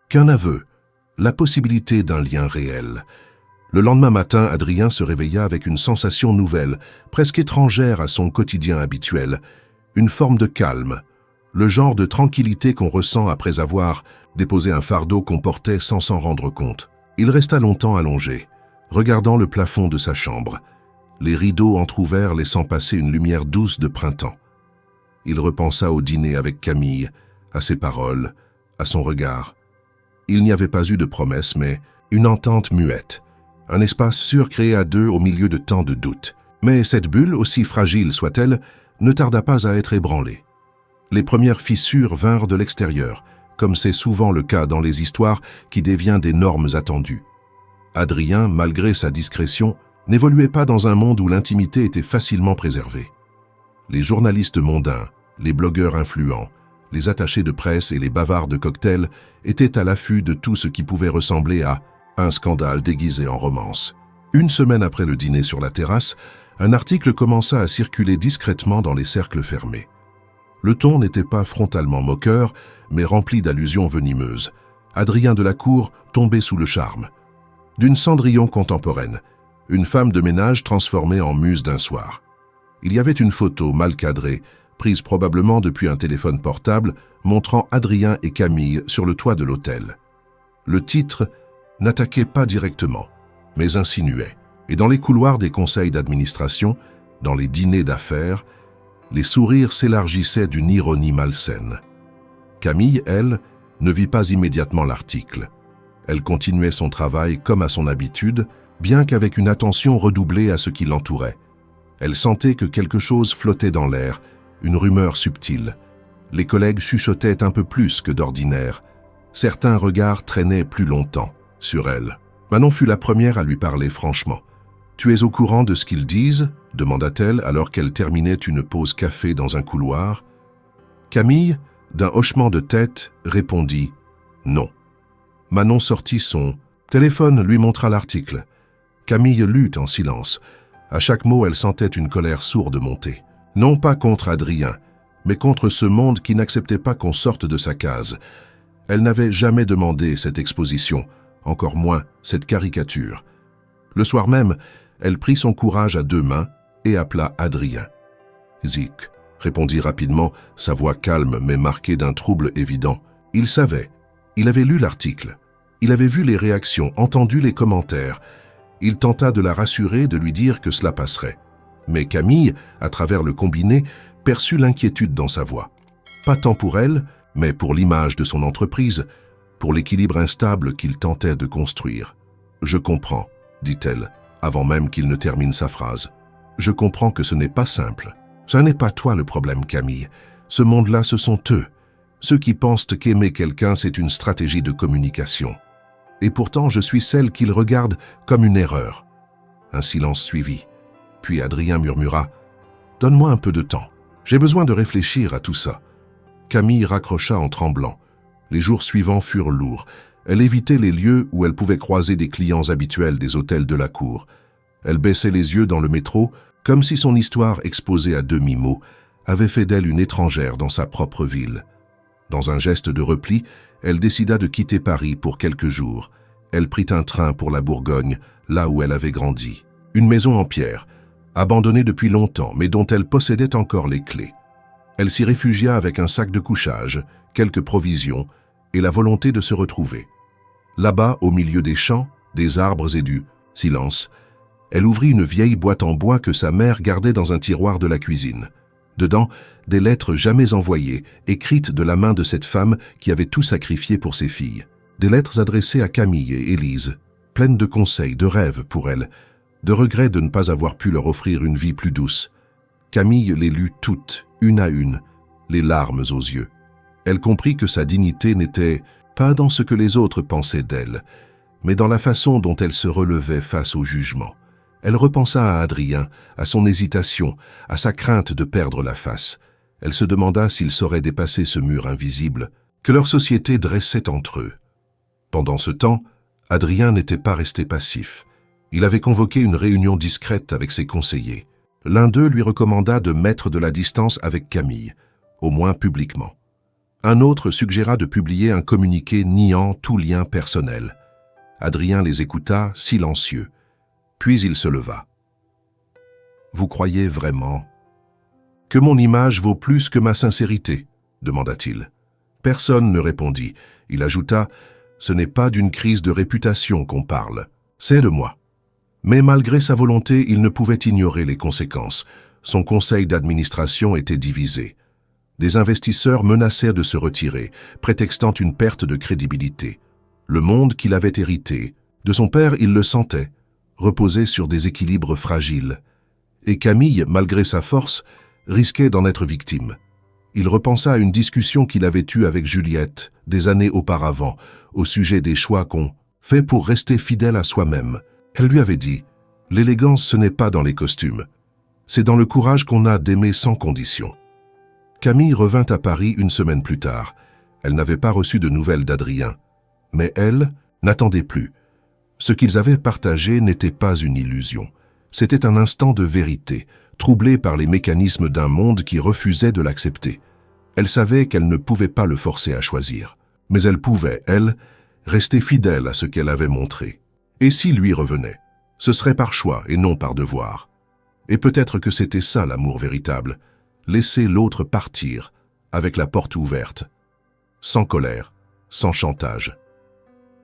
qu'un aveu, la possibilité d'un lien réel. Le lendemain matin, Adrien se réveilla avec une sensation nouvelle, presque étrangère à son quotidien habituel, une forme de calme, le genre de tranquillité qu'on ressent après avoir déposé un fardeau qu'on portait sans s'en rendre compte. Il resta longtemps allongé, regardant le plafond de sa chambre, les rideaux entr'ouverts laissant passer une lumière douce de printemps. Il repensa au dîner avec Camille, à ses paroles, à son regard. Il n'y avait pas eu de promesse, mais une entente muette, un espace sûr créé à deux au milieu de tant de doutes. Mais cette bulle, aussi fragile soit-elle, ne tarda pas à être ébranlée. Les premières fissures vinrent de l'extérieur, comme c'est souvent le cas dans les histoires qui déviennent des normes attendues. Adrien, malgré sa discrétion, n'évoluait pas dans un monde où l'intimité était facilement préservée. Les journalistes mondains, les blogueurs influents, les attachés de presse et les bavards de cocktails étaient à l'affût de tout ce qui pouvait ressembler à un scandale déguisé en romance. Une semaine après le dîner sur la terrasse, un article commença à circuler discrètement dans les cercles fermés. Le ton n'était pas frontalement moqueur, mais rempli d'allusions venimeuses. Adrien Delacour tombait sous le charme. D'une Cendrillon contemporaine, une femme de ménage transformée en muse d'un soir. Il y avait une photo mal cadrée, prise probablement depuis un téléphone portable, montrant Adrien et Camille sur le toit de l'hôtel. Le titre n'attaquait pas directement, mais insinuait. Et dans les couloirs des conseils d'administration, dans les dîners d'affaires, Les sourires s'élargissaient d'une ironie malsaine. Camille, elle, ne vit pas immédiatement l'article. Elle continuait son travail comme à son habitude, bien qu'avec une attention redoublée à ce qui l'entourait. Elle sentait que quelque chose flottait dans l'air, une rumeur subtile. Les collègues chuchotaient un peu plus que d'ordinaire. Certains regards traînaient plus longtemps sur elle. Manon fut la première à lui parler franchement. « Tu es au courant de ce qu'ils disent ?» demanda-t-elle alors qu'elle terminait une pause café dans un couloir. Camille, d'un hochement de tête, répondit « Non ». Manon sortit son téléphone, lui montra l'article. Camille lut en silence. À chaque mot, elle sentait une colère sourde monter. Non pas contre Adrien, mais contre ce monde qui n'acceptait pas qu'on sorte de sa case. Elle n'avait jamais demandé cette exposition, encore moins cette caricature. Le soir même, elle prit son courage à deux mains et appela Adrien. « Zik », répondit rapidement, sa voix calme mais marquée d'un trouble évident. Il savait, il avait lu l'article, il avait vu les réactions, entendu les commentaires. Il tenta de la rassurer, de lui dire que cela passerait. Mais Camille, à travers le combiné, perçut l'inquiétude dans sa voix. Pas tant pour elle, mais pour l'image de son entreprise, pour l'équilibre instable qu'il tentait de construire. « Je comprends », dit-elle, avant même qu'il ne termine sa phrase. « Je comprends que ce n'est pas simple. Ça n'est pas toi le problème, Camille. Ce monde-là, ce sont eux. Ceux qui pensent qu'aimer quelqu'un, c'est une stratégie de communication. Et pourtant, je suis celle qu'ils regardent comme une erreur. » Un silence suivit. Puis Adrien murmura « Donne-moi un peu de temps. J'ai besoin de réfléchir à tout ça. » Camille raccrocha en tremblant. Les jours suivants furent lourds. Elle évitait les lieux où elle pouvait croiser des clients habituels des hôtels de la cour. Elle baissait les yeux dans le métro, comme si son histoire exposée à demi-mot avait fait d'elle une étrangère dans sa propre ville. Dans un geste de repli, elle décida de quitter Paris pour quelques jours. Elle prit un train pour la Bourgogne, là où elle avait grandi. Une maison en pierre, abandonnée depuis longtemps, mais dont elle possédait encore les clés. Elle s'y réfugia avec un sac de couchage, quelques provisions et la volonté de se retrouver. Là-bas, au milieu des champs, des arbres et du silence, elle ouvrit une vieille boîte en bois que sa mère gardait dans un tiroir de la cuisine. Dedans, des lettres jamais envoyées, écrites de la main de cette femme qui avait tout sacrifié pour ses filles. Des lettres adressées à Camille et Élise, pleines de conseils, de rêves pour elle, de regrets de ne pas avoir pu leur offrir une vie plus douce. Camille les lut toutes, une à une, les larmes aux yeux. Elle comprit que sa dignité n'était pas dans ce que les autres pensaient d'elle, mais dans la façon dont elle se relevait face au jugement. Elle repensa à Adrien, à son hésitation, à sa crainte de perdre la face. Elle se demanda s'ils sauraient dépasser ce mur invisible que leur société dressait entre eux. Pendant ce temps, Adrien n'était pas resté passif. Il avait convoqué une réunion discrète avec ses conseillers. L'un d'eux lui recommanda de mettre de la distance avec Camille, au moins publiquement. Un autre suggéra de publier un communiqué niant tout lien personnel. Adrien les écouta, silencieux. Puis il se leva. « Vous croyez vraiment que mon image vaut plus que ma sincérité ?» demanda-t-il. Personne ne répondit. Il ajouta « Ce n'est pas d'une crise de réputation qu'on parle, c'est de moi. » Mais malgré sa volonté, il ne pouvait ignorer les conséquences. Son conseil d'administration était divisé. Des investisseurs menaçaient de se retirer, prétextant une perte de crédibilité. Le monde qu'il avait hérité, de son père il le sentait, reposait sur des équilibres fragiles. Et Camille, malgré sa force, risquait d'en être victime. Il repensa à une discussion qu'il avait eue avec Juliette, des années auparavant, au sujet des choix qu'on fait pour rester fidèle à soi-même. Elle lui avait dit « L'élégance, ce n'est pas dans les costumes. C'est dans le courage qu'on a d'aimer sans condition. » Camille revint à Paris une semaine plus tard. Elle n'avait pas reçu de nouvelles d'Adrien. Mais elle n'attendait plus. Ce qu'ils avaient partagé n'était pas une illusion. C'était un instant de vérité, troublé par les mécanismes d'un monde qui refusait de l'accepter. Elle savait qu'elle ne pouvait pas le forcer à choisir. Mais elle pouvait, elle, rester fidèle à ce qu'elle avait montré. Et s'il lui revenait, ce serait par choix et non par devoir. Et peut-être que c'était ça l'amour véritable, laisser l'autre partir, avec la porte ouverte, sans colère, sans chantage.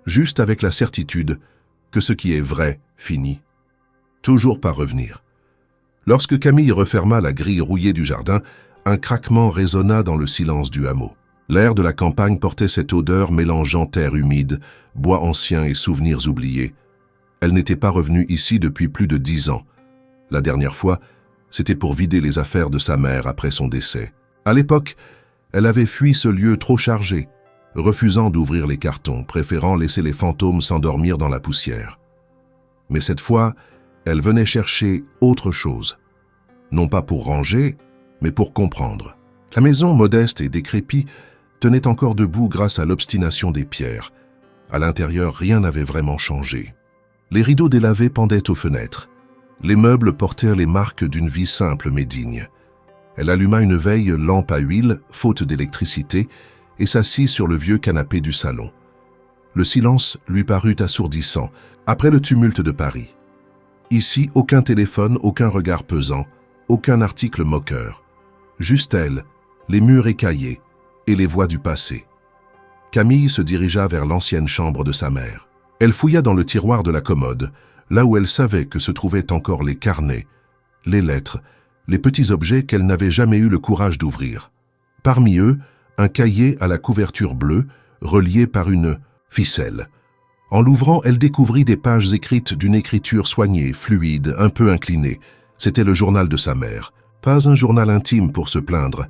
Juste avec la certitude que ce qui est vrai finit, toujours par revenir. Lorsque Camille referma la grille rouillée du jardin, un craquement résonna dans le silence du hameau. L'air de la campagne portait cette odeur mélangeant terre humide, bois ancien et souvenirs oubliés. Elle n'était pas revenue ici depuis plus de 10 ans. La dernière fois, c'était pour vider les affaires de sa mère après son décès. À l'époque, elle avait fui ce lieu trop chargé, refusant d'ouvrir les cartons, préférant laisser les fantômes s'endormir dans la poussière. Mais cette fois, elle venait chercher autre chose. Non pas pour ranger, mais pour comprendre. La maison, modeste et décrépite, tenait encore debout grâce à l'obstination des pierres. À l'intérieur, rien n'avait vraiment changé. Les rideaux délavés pendaient aux fenêtres. Les meubles portèrent les marques d'une vie simple mais digne. Elle alluma une veille lampe à huile, faute d'électricité, et s'assit sur le vieux canapé du salon. Le silence lui parut assourdissant, après le tumulte de Paris. Ici, aucun téléphone, aucun regard pesant, aucun article moqueur. Juste elle, les murs écaillés et les voix du passé. Camille se dirigea vers l'ancienne chambre de sa mère. Elle fouilla dans le tiroir de la commode, là où elle savait que se trouvaient encore les carnets, les lettres, les petits objets qu'elle n'avait jamais eu le courage d'ouvrir. Parmi eux, un cahier à la couverture bleue, relié par une ficelle. En l'ouvrant, elle découvrit des pages écrites d'une écriture soignée, fluide, un peu inclinée. C'était le journal de sa mère. Pas un journal intime pour se plaindre,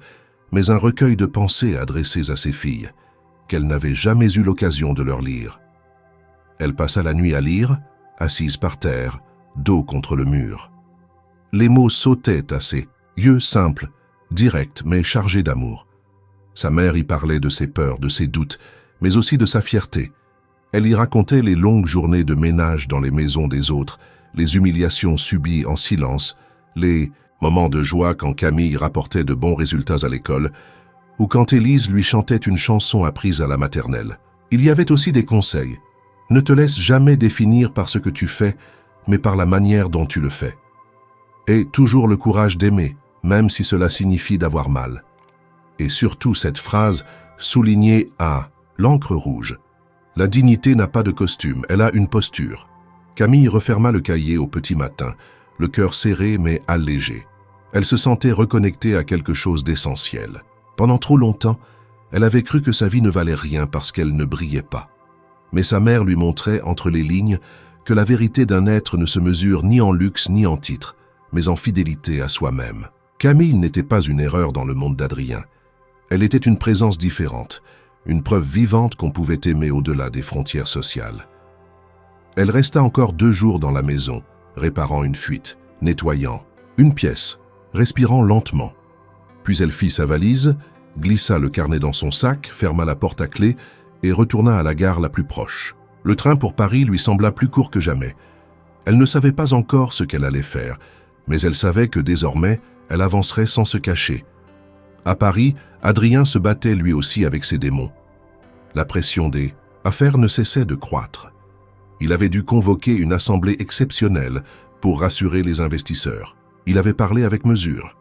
mais un recueil de pensées adressées à ses filles, qu'elle n'avait jamais eu l'occasion de leur lire. Elle passa la nuit à lire, assise par terre, dos contre le mur. Les mots sautaient à ses yeux simples, directs mais chargés d'amour. Sa mère y parlait de ses peurs, de ses doutes, mais aussi de sa fierté. Elle y racontait les longues journées de ménage dans les maisons des autres, les humiliations subies en silence, les moments de joie quand Camille rapportait de bons résultats à l'école, ou quand Élise lui chantait une chanson apprise à la maternelle. Il y avait aussi des conseils. Ne te laisse jamais définir par ce que tu fais, mais par la manière dont tu le fais. Aie toujours le courage d'aimer, même si cela signifie d'avoir mal. Et surtout cette phrase soulignée à l'encre rouge. La dignité n'a pas de costume, elle a une posture. Camille referma le cahier au petit matin, le cœur serré mais allégé. Elle se sentait reconnectée à quelque chose d'essentiel. Pendant trop longtemps, elle avait cru que sa vie ne valait rien parce qu'elle ne brillait pas. Mais sa mère lui montrait entre les lignes que la vérité d'un être ne se mesure ni en luxe ni en titre, mais en fidélité à soi-même. Camille n'était pas une erreur dans le monde d'Adrien. Elle était une présence différente, une preuve vivante qu'on pouvait aimer au-delà des frontières sociales. Elle resta encore 2 jours dans la maison, réparant une fuite, nettoyant une pièce, respirant lentement. Puis elle fit sa valise, glissa le carnet dans son sac, ferma la porte à clé et retourna à la gare la plus proche. Le train pour Paris lui sembla plus court que jamais. Elle ne savait pas encore ce qu'elle allait faire, mais elle savait que désormais, elle avancerait sans se cacher. À Paris, Adrien se battait lui aussi avec ses démons. La pression des affaires ne cessait de croître. Il avait dû convoquer une assemblée exceptionnelle pour rassurer les investisseurs. Il avait parlé avec mesure,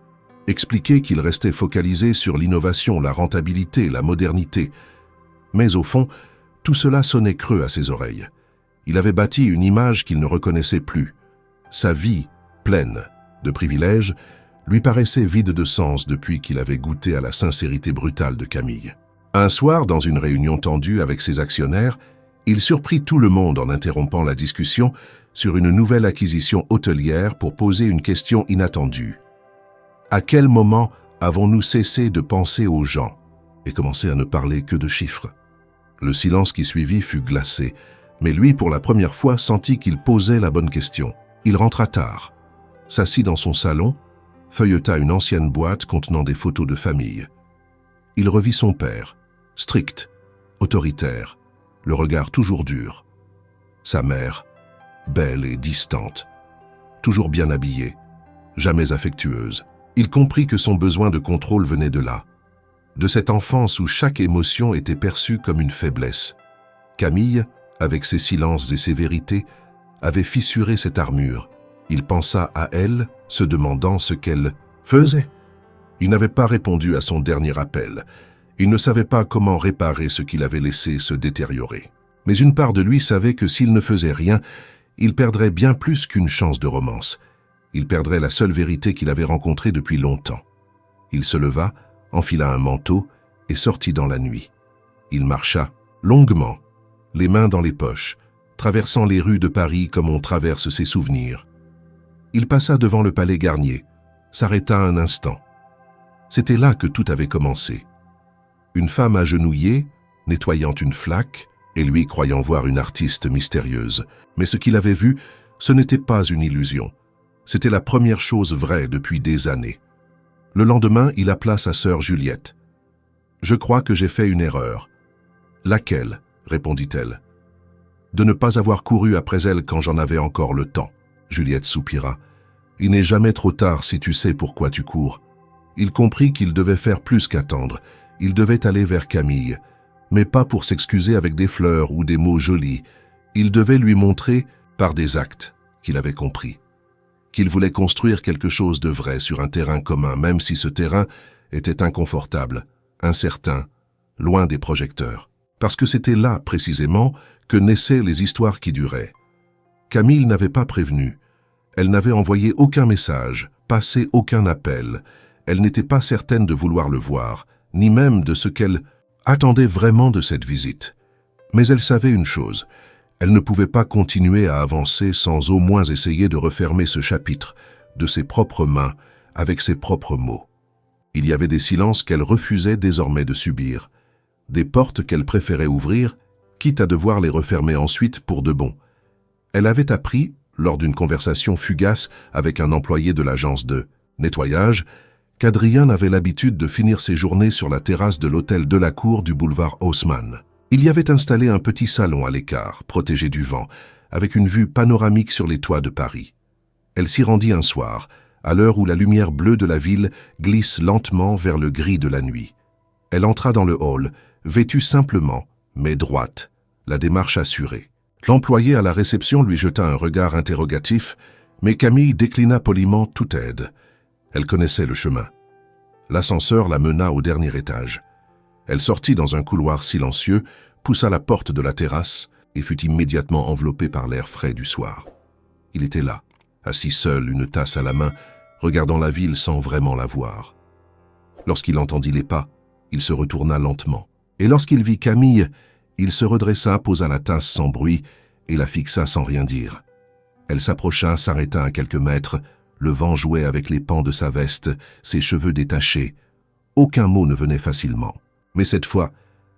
expliqué qu'il restait focalisé sur l'innovation, la rentabilité, la modernité. Mais au fond, tout cela sonnait creux à ses oreilles. Il avait bâti une image qu'il ne reconnaissait plus. Sa vie, pleine de privilèges, lui paraissait vide de sens depuis qu'il avait goûté à la sincérité brutale de Camille. Un soir, dans une réunion tendue avec ses actionnaires, il surprit tout le monde en interrompant la discussion sur une nouvelle acquisition hôtelière pour poser une question inattendue. À quel moment avons-nous cessé de penser aux gens et commencé à ne parler que de chiffres? Le silence qui suivit fut glacé, mais lui, pour la première fois, sentit qu'il posait la bonne question. Il rentra tard, s'assit dans son salon, feuilleta une ancienne boîte contenant des photos de famille. Il revit son père, strict, autoritaire, le regard toujours dur. Sa mère, belle et distante, toujours bien habillée, jamais affectueuse. Il comprit que son besoin de contrôle venait de là, de cette enfance où chaque émotion était perçue comme une faiblesse. Camille, avec ses silences et ses vérités, avait fissuré cette armure. Il pensa à elle, se demandant ce qu'elle faisait. Il n'avait pas répondu à son dernier appel. Il ne savait pas comment réparer ce qu'il avait laissé se détériorer. Mais une part de lui savait que s'il ne faisait rien, il perdrait bien plus qu'une chance de romance. Il perdrait la seule vérité qu'il avait rencontrée depuis longtemps. Il se leva, enfila un manteau et sortit dans la nuit. Il marcha longuement, les mains dans les poches, traversant les rues de Paris comme on traverse ses souvenirs. Il passa devant le palais Garnier, s'arrêta un instant. C'était là que tout avait commencé. Une femme agenouillée, nettoyant une flaque, et lui croyant voir une artiste mystérieuse. Mais ce qu'il avait vu, ce n'était pas une illusion. C'était la première chose vraie depuis des années. Le lendemain, il appela sa sœur Juliette. « Je crois que j'ai fait une erreur. »« Laquelle ?» répondit-elle. « De ne pas avoir couru après elle quand j'en avais encore le temps. » Juliette soupira. « Il n'est jamais trop tard si tu sais pourquoi tu cours. » Il comprit qu'il devait faire plus qu'attendre. Il devait aller vers Camille, mais pas pour s'excuser avec des fleurs ou des mots jolis. Il devait lui montrer, par des actes, qu'il avait compris. Qu'il voulait construire quelque chose de vrai sur un terrain commun, même si ce terrain était inconfortable, incertain, loin des projecteurs. Parce que c'était là, précisément, que naissaient les histoires qui duraient. Camille n'avait pas prévenu. Elle n'avait envoyé aucun message, passé aucun appel. Elle n'était pas certaine de vouloir le voir, ni même de ce qu'elle attendait vraiment de cette visite. Mais elle savait une chose, elle ne pouvait pas continuer à avancer sans au moins essayer de refermer ce chapitre, de ses propres mains, avec ses propres mots. Il y avait des silences qu'elle refusait désormais de subir, des portes qu'elle préférait ouvrir, quitte à devoir les refermer ensuite pour de bon. Elle avait appris, lors d'une conversation fugace avec un employé de l'agence de nettoyage, qu'Adrien avait l'habitude de finir ses journées sur la terrasse de l'hôtel Delacour du boulevard Haussmann. Il y avait installé un petit salon à l'écart, protégé du vent, avec une vue panoramique sur les toits de Paris. Elle s'y rendit un soir, à l'heure où la lumière bleue de la ville glisse lentement vers le gris de la nuit. Elle entra dans le hall, vêtue simplement, mais droite, la démarche assurée. L'employé à la réception lui jeta un regard interrogatif, mais Camille déclina poliment toute aide. Elle connaissait le chemin. L'ascenseur la mena au dernier étage. Elle sortit dans un couloir silencieux, poussa la porte de la terrasse et fut immédiatement enveloppée par l'air frais du soir. Il était là, assis seul, une tasse à la main, regardant la ville sans vraiment la voir. Lorsqu'il entendit les pas, il se retourna lentement. Et lorsqu'il vit Camille, il se redressa, posa la tasse sans bruit et la fixa sans rien dire. Elle s'approcha, s'arrêta à quelques mètres. Le vent jouait avec les pans de sa veste, ses cheveux détachés. Aucun mot ne venait facilement. Mais cette fois,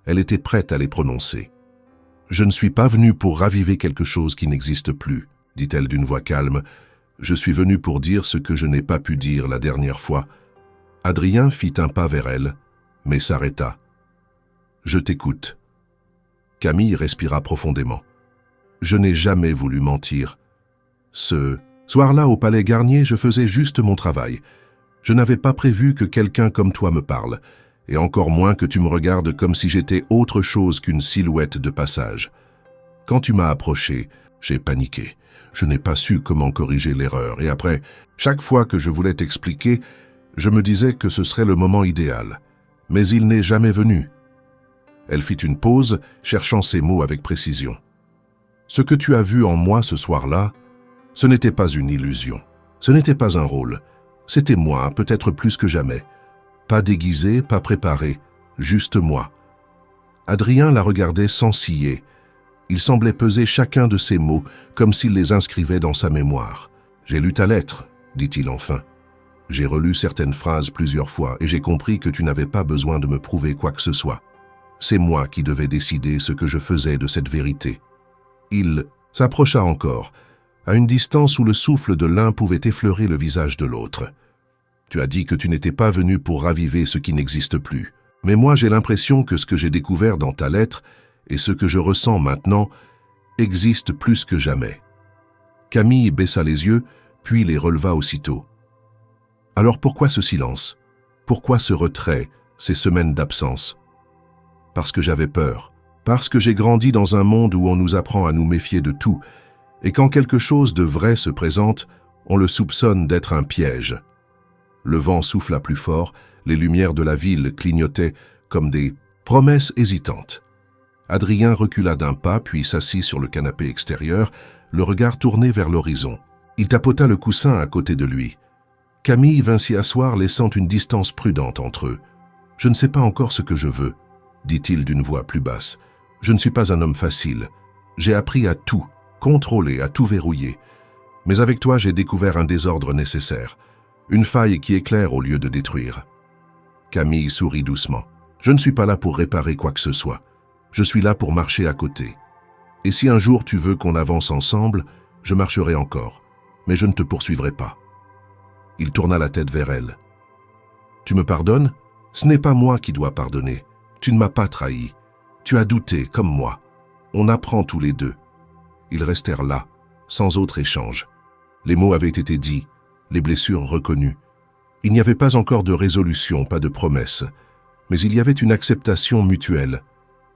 elle était prête à les prononcer. « Je ne suis pas venue pour raviver quelque chose qui n'existe plus, » dit-elle d'une voix calme. « Je suis venue pour dire ce que je n'ai pas pu dire la dernière fois. » Adrien fit un pas vers elle, mais s'arrêta. « Je t'écoute. » Camille respira profondément. « Je n'ai jamais voulu mentir. Ce soir-là, au palais Garnier, je faisais juste mon travail. Je n'avais pas prévu que quelqu'un comme toi me parle, et encore moins que tu me regardes comme si j'étais autre chose qu'une silhouette de passage. Quand tu m'as approché, j'ai paniqué. Je n'ai pas su comment corriger l'erreur, et après, chaque fois que je voulais t'expliquer, je me disais que ce serait le moment idéal. Mais il n'est jamais venu. » Elle fit une pause, cherchant ses mots avec précision. « Ce que tu as vu en moi ce soir-là, ce n'était pas une illusion. Ce n'était pas un rôle. C'était moi, peut-être plus que jamais. Pas déguisé, pas préparé, juste moi. » Adrien la regardait sans ciller. Il semblait peser chacun de ses mots, comme s'il les inscrivait dans sa mémoire. « J'ai lu ta lettre, » dit-il enfin. « J'ai relu certaines phrases plusieurs fois et j'ai compris que tu n'avais pas besoin de me prouver quoi que ce soit. C'est moi qui devais décider ce que je faisais de cette vérité. » Il s'approcha encore, à une distance où le souffle de l'un pouvait effleurer le visage de l'autre. « Tu as dit que tu n'étais pas venu pour raviver ce qui n'existe plus. Mais moi j'ai l'impression que ce que j'ai découvert dans ta lettre et ce que je ressens maintenant existe plus que jamais. » Camille baissa les yeux, puis les releva aussitôt. « Alors pourquoi ce silence? Pourquoi ce retrait, ces semaines d'absence? » « Parce que j'avais peur. Parce que j'ai grandi dans un monde où on nous apprend à nous méfier de tout, et quand quelque chose de vrai se présente, on le soupçonne d'être un piège. » Le vent souffla plus fort, les lumières de la ville clignotaient comme des promesses hésitantes. Adrien recula d'un pas, puis s'assit sur le canapé extérieur, le regard tourné vers l'horizon. Il tapota le coussin à côté de lui. Camille vint s'y asseoir, laissant une distance prudente entre eux. « Je ne sais pas encore ce que je veux, » dit-il d'une voix plus basse. « Je ne suis pas un homme facile. J'ai appris à tout contrôler, à tout verrouiller. Mais avec toi, j'ai découvert un désordre nécessaire, une faille qui éclaire au lieu de détruire. » Camille sourit doucement. « Je ne suis pas là pour réparer quoi que ce soit. Je suis là pour marcher à côté. Et si un jour tu veux qu'on avance ensemble, je marcherai encore, mais je ne te poursuivrai pas. » Il tourna la tête vers elle. « Tu me pardonnes ? Ce n'est pas moi qui dois pardonner. Tu ne m'as pas trahi. Tu as douté, comme moi. On apprend tous les deux. » Ils restèrent là, sans autre échange. Les mots avaient été dits, les blessures reconnues. Il n'y avait pas encore de résolution, pas de promesse, mais il y avait une acceptation mutuelle,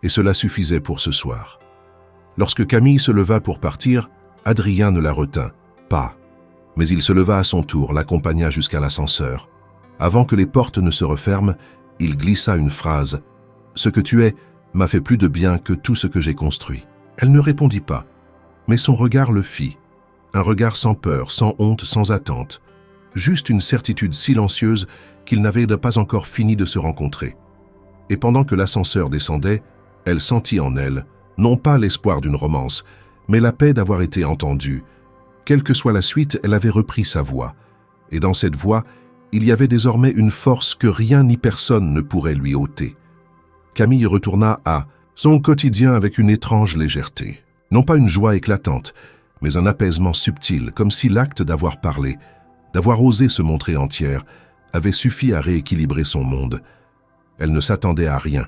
et cela suffisait pour ce soir. Lorsque Camille se leva pour partir, Adrien ne la retint pas, mais il se leva à son tour, l'accompagna jusqu'à l'ascenseur. Avant que les portes ne se referment, il glissa une phrase. « Ce que tu es m'a fait plus de bien que tout ce que j'ai construit. » Elle ne répondit pas, mais son regard le fit. Un regard sans peur, sans honte, sans attente. Juste une certitude silencieuse qu'ils n'avaient pas encore fini de se rencontrer. Et pendant que l'ascenseur descendait, elle sentit en elle, non pas l'espoir d'une romance, mais la paix d'avoir été entendue. Quelle que soit la suite, elle avait repris sa voix. Et dans cette voix, il y avait désormais une force que rien ni personne ne pourrait lui ôter. Camille retourna à son quotidien avec une étrange légèreté. Non pas une joie éclatante, mais un apaisement subtil, comme si l'acte d'avoir parlé, d'avoir osé se montrer entière, avait suffi à rééquilibrer son monde. Elle ne s'attendait à rien,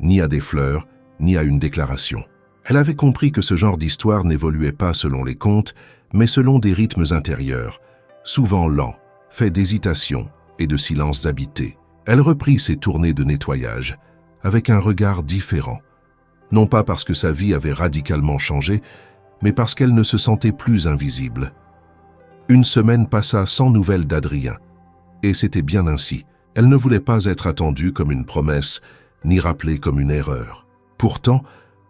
ni à des fleurs, ni à une déclaration. Elle avait compris que ce genre d'histoire n'évoluait pas selon les contes, mais selon des rythmes intérieurs, souvent lents, faits d'hésitation et de silences habités. Elle reprit ses tournées de nettoyage, avec un regard différent. Non pas parce que sa vie avait radicalement changé, mais parce qu'elle ne se sentait plus invisible. Une semaine passa sans nouvelles d'Adrien, et c'était bien ainsi. Elle ne voulait pas être attendue comme une promesse, ni rappelée comme une erreur. Pourtant,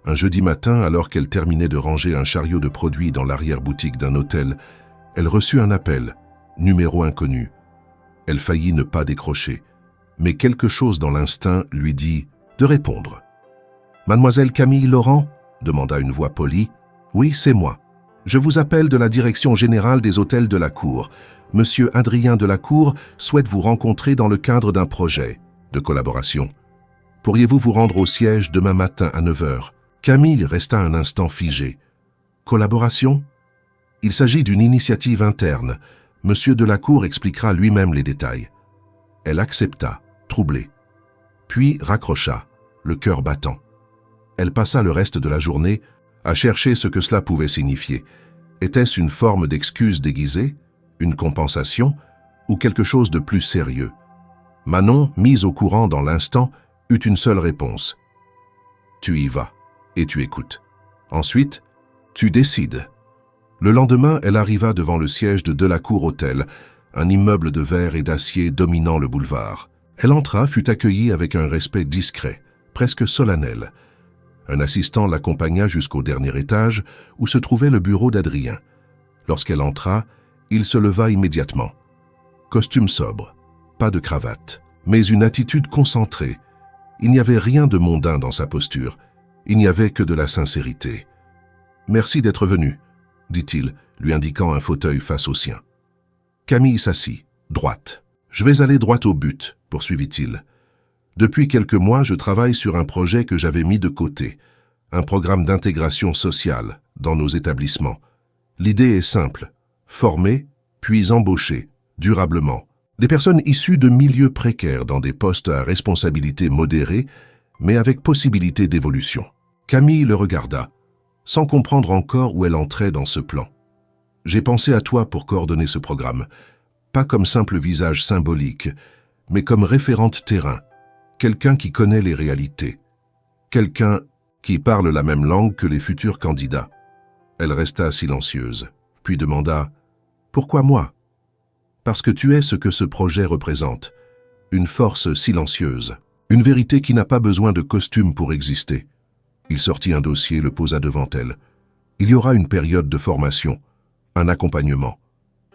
un jeudi matin, alors qu'elle terminait de ranger un chariot de produits dans l'arrière-boutique d'un hôtel, elle reçut un appel, numéro inconnu. Elle faillit ne pas décrocher, mais quelque chose dans l'instinct lui dit de répondre. « Mademoiselle Camille Laurent ?» demanda une voix polie. « Oui, c'est moi. Je vous appelle de la direction générale des hôtels de la Cour. Monsieur Adrien de la Cour souhaite vous rencontrer dans le cadre d'un projet de collaboration. Pourriez-vous vous rendre au siège demain matin à 9 h? » Camille resta un instant figée. « Collaboration ? Il s'agit d'une initiative interne. Monsieur de la Cour expliquera lui-même les détails. » Elle accepta, troublée. Puis raccrocha, le cœur battant. Elle passa le reste de la journée à chercher ce que cela pouvait signifier. Était-ce une forme d'excuse déguisée, une compensation ou quelque chose de plus sérieux? Manon, mise au courant dans l'instant, eut une seule réponse. « Tu y vas et tu écoutes. Ensuite, tu décides. » Le lendemain, elle arriva devant le siège de Delacour Hôtel, un immeuble de verre et d'acier dominant le boulevard. Elle entra, fut accueillie avec un respect discret, presque solennel. Un assistant l'accompagna jusqu'au dernier étage où se trouvait le bureau d'Adrien. Lorsqu'elle entra, il se leva immédiatement. Costume sobre, pas de cravate, mais une attitude concentrée. Il n'y avait rien de mondain dans sa posture, il n'y avait que de la sincérité. « Merci d'être venu », dit-il, lui indiquant un fauteuil face au sien. Camille s'assit, droite. « Je vais aller droit au but », poursuivit-il. « Depuis quelques mois, je travaille sur un projet que j'avais mis de côté, un programme d'intégration sociale dans nos établissements. L'idée est simple, former, puis embaucher, durablement, des personnes issues de milieux précaires dans des postes à responsabilité modérée, mais avec possibilité d'évolution. » Camille le regarda, sans comprendre encore où elle entrait dans ce plan. « J'ai pensé à toi pour coordonner ce programme, pas comme simple visage symbolique, mais comme référente terrain, quelqu'un qui connaît les réalités, quelqu'un qui parle la même langue que les futurs candidats. » Elle resta silencieuse, puis demanda « Pourquoi moi ?»« Parce que tu es ce que ce projet représente, une force silencieuse, une vérité qui n'a pas besoin de costume pour exister. » Il sortit un dossier, le posa devant elle. « Il y aura une période de formation, un accompagnement.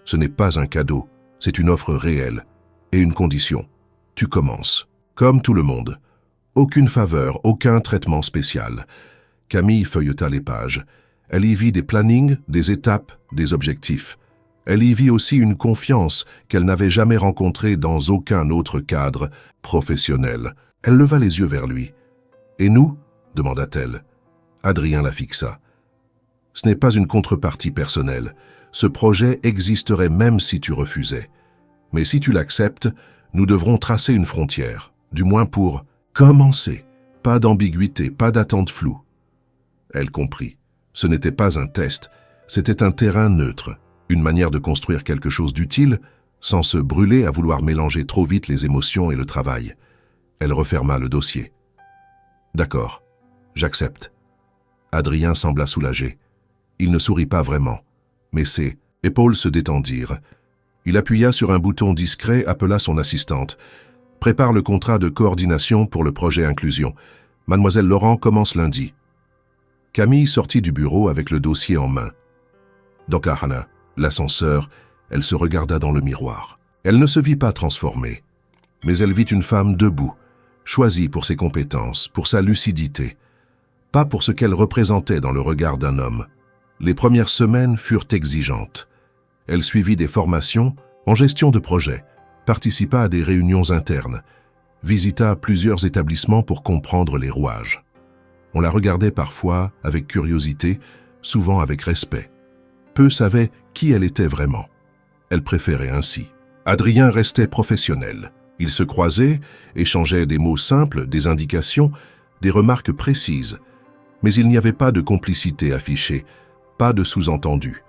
Ce n'est pas un cadeau, c'est une offre réelle. Et une condition. Tu commences. Comme tout le monde. Aucune faveur, aucun traitement spécial. Camille feuilleta les pages. Elle y vit des plannings, des étapes, des objectifs. Elle y vit aussi une confiance qu'elle n'avait jamais rencontrée dans aucun autre cadre professionnel. Elle leva les yeux vers lui. « Et nous ?» demanda-t-elle. Adrien la fixa. « Ce n'est pas une contrepartie personnelle. Ce projet existerait même si tu refusais. Mais si tu l'acceptes, nous devrons tracer une frontière, du moins pour commencer. Pas d'ambiguïté, pas d'attente floue. » Elle comprit. Ce n'était pas un test, c'était un terrain neutre, une manière de construire quelque chose d'utile, sans se brûler à vouloir mélanger trop vite les émotions et le travail. Elle referma le dossier. « D'accord, j'accepte. » Adrien sembla soulagé. Il ne sourit pas vraiment, mais ses épaules se détendirent. Il appuya sur un bouton discret, appela son assistante. « Prépare le contrat de coordination pour le projet Inclusion. Mademoiselle Laurent commence lundi. » Camille sortit du bureau avec le dossier en main. Dans Kahana, l'ascenseur, elle se regarda dans le miroir. Elle ne se vit pas transformée, mais elle vit une femme debout, choisie pour ses compétences, pour sa lucidité, pas pour ce qu'elle représentait dans le regard d'un homme. Les premières semaines furent exigeantes. Elle suivit des formations en gestion de projet, participa à des réunions internes, visita plusieurs établissements pour comprendre les rouages. On la regardait parfois avec curiosité, souvent avec respect. Peu savaient qui elle était vraiment. Elle préférait ainsi. Adrien restait professionnel. Ils se croisaient, échangeaient des mots simples, des indications, des remarques précises. Mais il n'y avait pas de complicité affichée, pas de sous-entendu.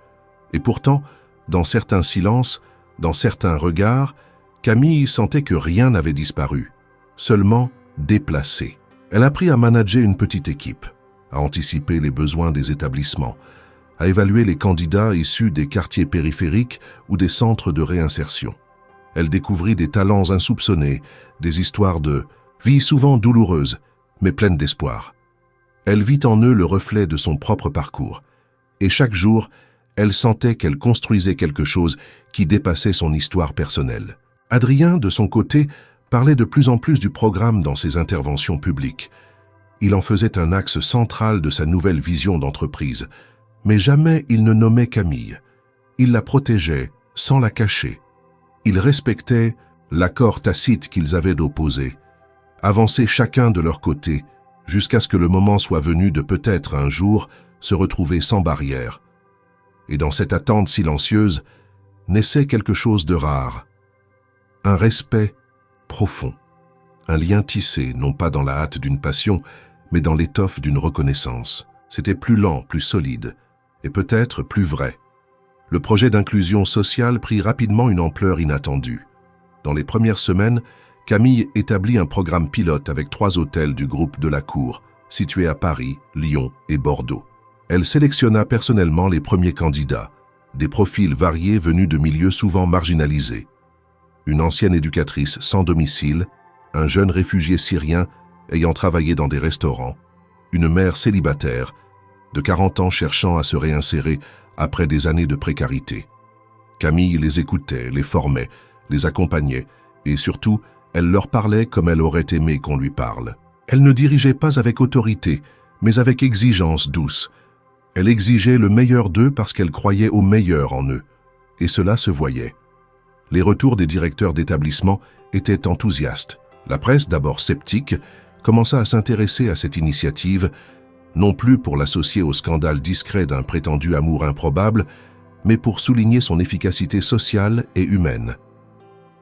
Et pourtant, dans certains silences, dans certains regards, Camille sentait que rien n'avait disparu, seulement déplacé. Elle apprit à manager une petite équipe, à anticiper les besoins des établissements, à évaluer les candidats issus des quartiers périphériques ou des centres de réinsertion. Elle découvrit des talents insoupçonnés, des histoires de vie souvent douloureuses, mais pleines d'espoir. Elle vit en eux le reflet de son propre parcours, et chaque jour, elle sentait qu'elle construisait quelque chose qui dépassait son histoire personnelle. Adrien, de son côté, parlait de plus en plus du programme dans ses interventions publiques. Il en faisait un axe central de sa nouvelle vision d'entreprise. Mais jamais il ne nommait Camille. Il la protégeait sans la cacher. Il respectait l'accord tacite qu'ils avaient d'opposer, avançaient chacun de leur côté, jusqu'à ce que le moment soit venu de peut-être un jour se retrouver sans barrière. Et dans cette attente silencieuse, naissait quelque chose de rare. Un respect profond, un lien tissé, non pas dans la hâte d'une passion, mais dans l'étoffe d'une reconnaissance. C'était plus lent, plus solide, et peut-être plus vrai. Le projet d'inclusion sociale prit rapidement une ampleur inattendue. Dans les premières semaines, Camille établit un programme pilote avec 3 hôtels du groupe de la Cour, situés à Paris, Lyon et Bordeaux. Elle sélectionna personnellement les premiers candidats, des profils variés venus de milieux souvent marginalisés. Une ancienne éducatrice sans domicile, un jeune réfugié syrien ayant travaillé dans des restaurants, une mère célibataire, de 40 ans cherchant à se réinsérer après des années de précarité. Camille les écoutait, les formait, les accompagnait, et surtout, elle leur parlait comme elle aurait aimé qu'on lui parle. Elle ne dirigeait pas avec autorité, mais avec exigence douce. Elle exigeait le meilleur d'eux parce qu'elle croyait au meilleur en eux, et cela se voyait. Les retours des directeurs d'établissement étaient enthousiastes. La presse, d'abord sceptique, commença à s'intéresser à cette initiative, non plus pour l'associer au scandale discret d'un prétendu amour improbable, mais pour souligner son efficacité sociale et humaine.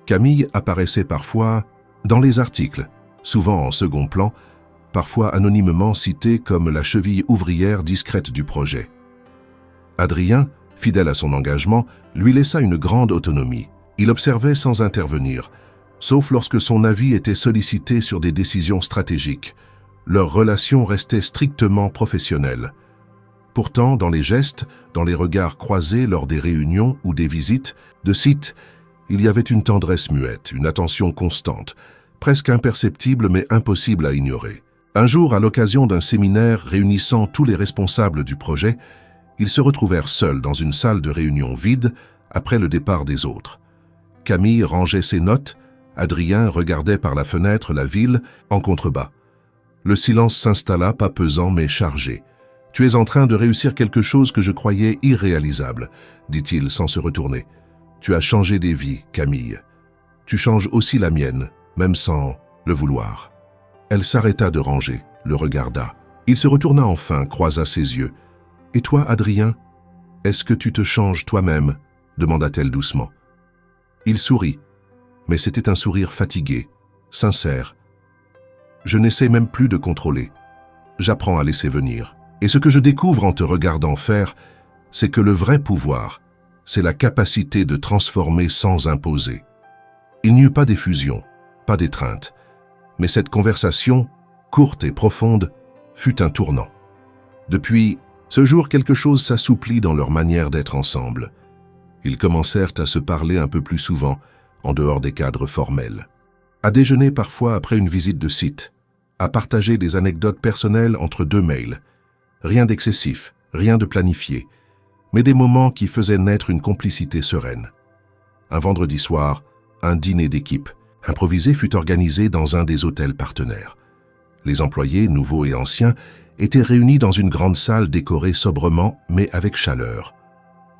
Camille apparaissait parfois dans les articles, souvent en second plan, parfois anonymement citée comme la cheville ouvrière discrète du projet. Adrien, fidèle à son engagement, lui laissa une grande autonomie. Il observait sans intervenir, sauf lorsque son avis était sollicité sur des décisions stratégiques. Leur relation restait strictement professionnelle. Pourtant, dans les gestes, dans les regards croisés lors des réunions ou des visites de sites, il y avait une tendresse muette, une attention constante, presque imperceptible mais impossible à ignorer. Un jour, à l'occasion d'un séminaire réunissant tous les responsables du projet, ils se retrouvèrent seuls dans une salle de réunion vide, après le départ des autres. Camille rangeait ses notes, Adrien regardait par la fenêtre la ville en contrebas. Le silence s'installa, pas pesant mais chargé. « Tu es en train de réussir quelque chose que je croyais irréalisable, » dit-il sans se retourner. « Tu as changé des vies, Camille. Tu changes aussi la mienne, même sans le vouloir. » Elle s'arrêta de ranger, le regarda. Il se retourna enfin, croisa ses yeux. « Et toi, Adrien, est-ce que tu te changes toi-même » demanda-t-elle doucement. Il sourit, mais c'était un sourire fatigué, sincère. « Je n'essaie même plus de contrôler. J'apprends à laisser venir. Et ce que je découvre en te regardant faire, c'est que le vrai pouvoir, c'est la capacité de transformer sans imposer. » Il n'y eut pas d'effusion, pas d'étreinte, mais cette conversation, courte et profonde, fut un tournant. Depuis ce jour, quelque chose s'assouplit dans leur manière d'être ensemble. Ils commencèrent à se parler un peu plus souvent, en dehors des cadres formels. À déjeuner parfois après une visite de site, à partager des anecdotes personnelles entre deux mails. Rien d'excessif, rien de planifié, mais des moments qui faisaient naître une complicité sereine. Un vendredi soir, un dîner d'équipe improvisé fut organisé dans un des hôtels partenaires. Les employés, nouveaux et anciens, étaient réunis dans une grande salle décorée sobrement, mais avec chaleur.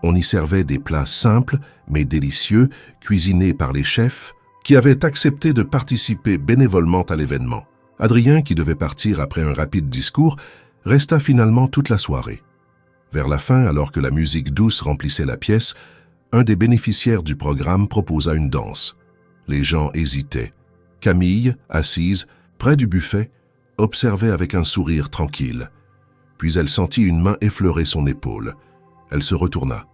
On y servait des plats simples, mais délicieux, cuisinés par les chefs, qui avaient accepté de participer bénévolement à l'événement. Adrien, qui devait partir après un rapide discours, resta finalement toute la soirée. Vers la fin, alors que la musique douce remplissait la pièce, un des bénéficiaires du programme proposa une danse. Les gens hésitaient. Camille, assise, près du buffet, observait avec un sourire tranquille. Puis elle sentit une main effleurer son épaule. Elle se retourna.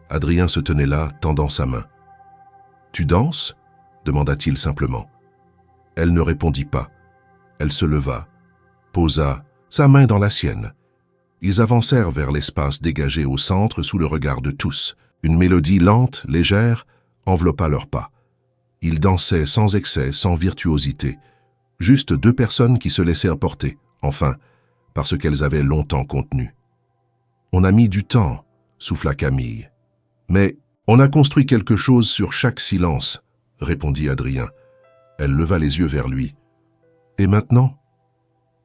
Adrien se tenait là, tendant sa main. « Tu danses » demanda-t-il simplement. Elle ne répondit pas. Elle se leva, posa sa main dans la sienne. Ils avancèrent vers l'espace dégagé au centre sous le regard de tous. Une mélodie lente, légère, enveloppa leurs pas. Ils dansaient sans excès, sans virtuosité. Juste deux personnes qui se laissèrent porter, enfin, parce qu'elles avaient longtemps contenu. « On a mis du temps » souffla Camille. « Mais on a construit quelque chose sur chaque silence » répondit Adrien. Elle leva les yeux vers lui. « Et maintenant ?»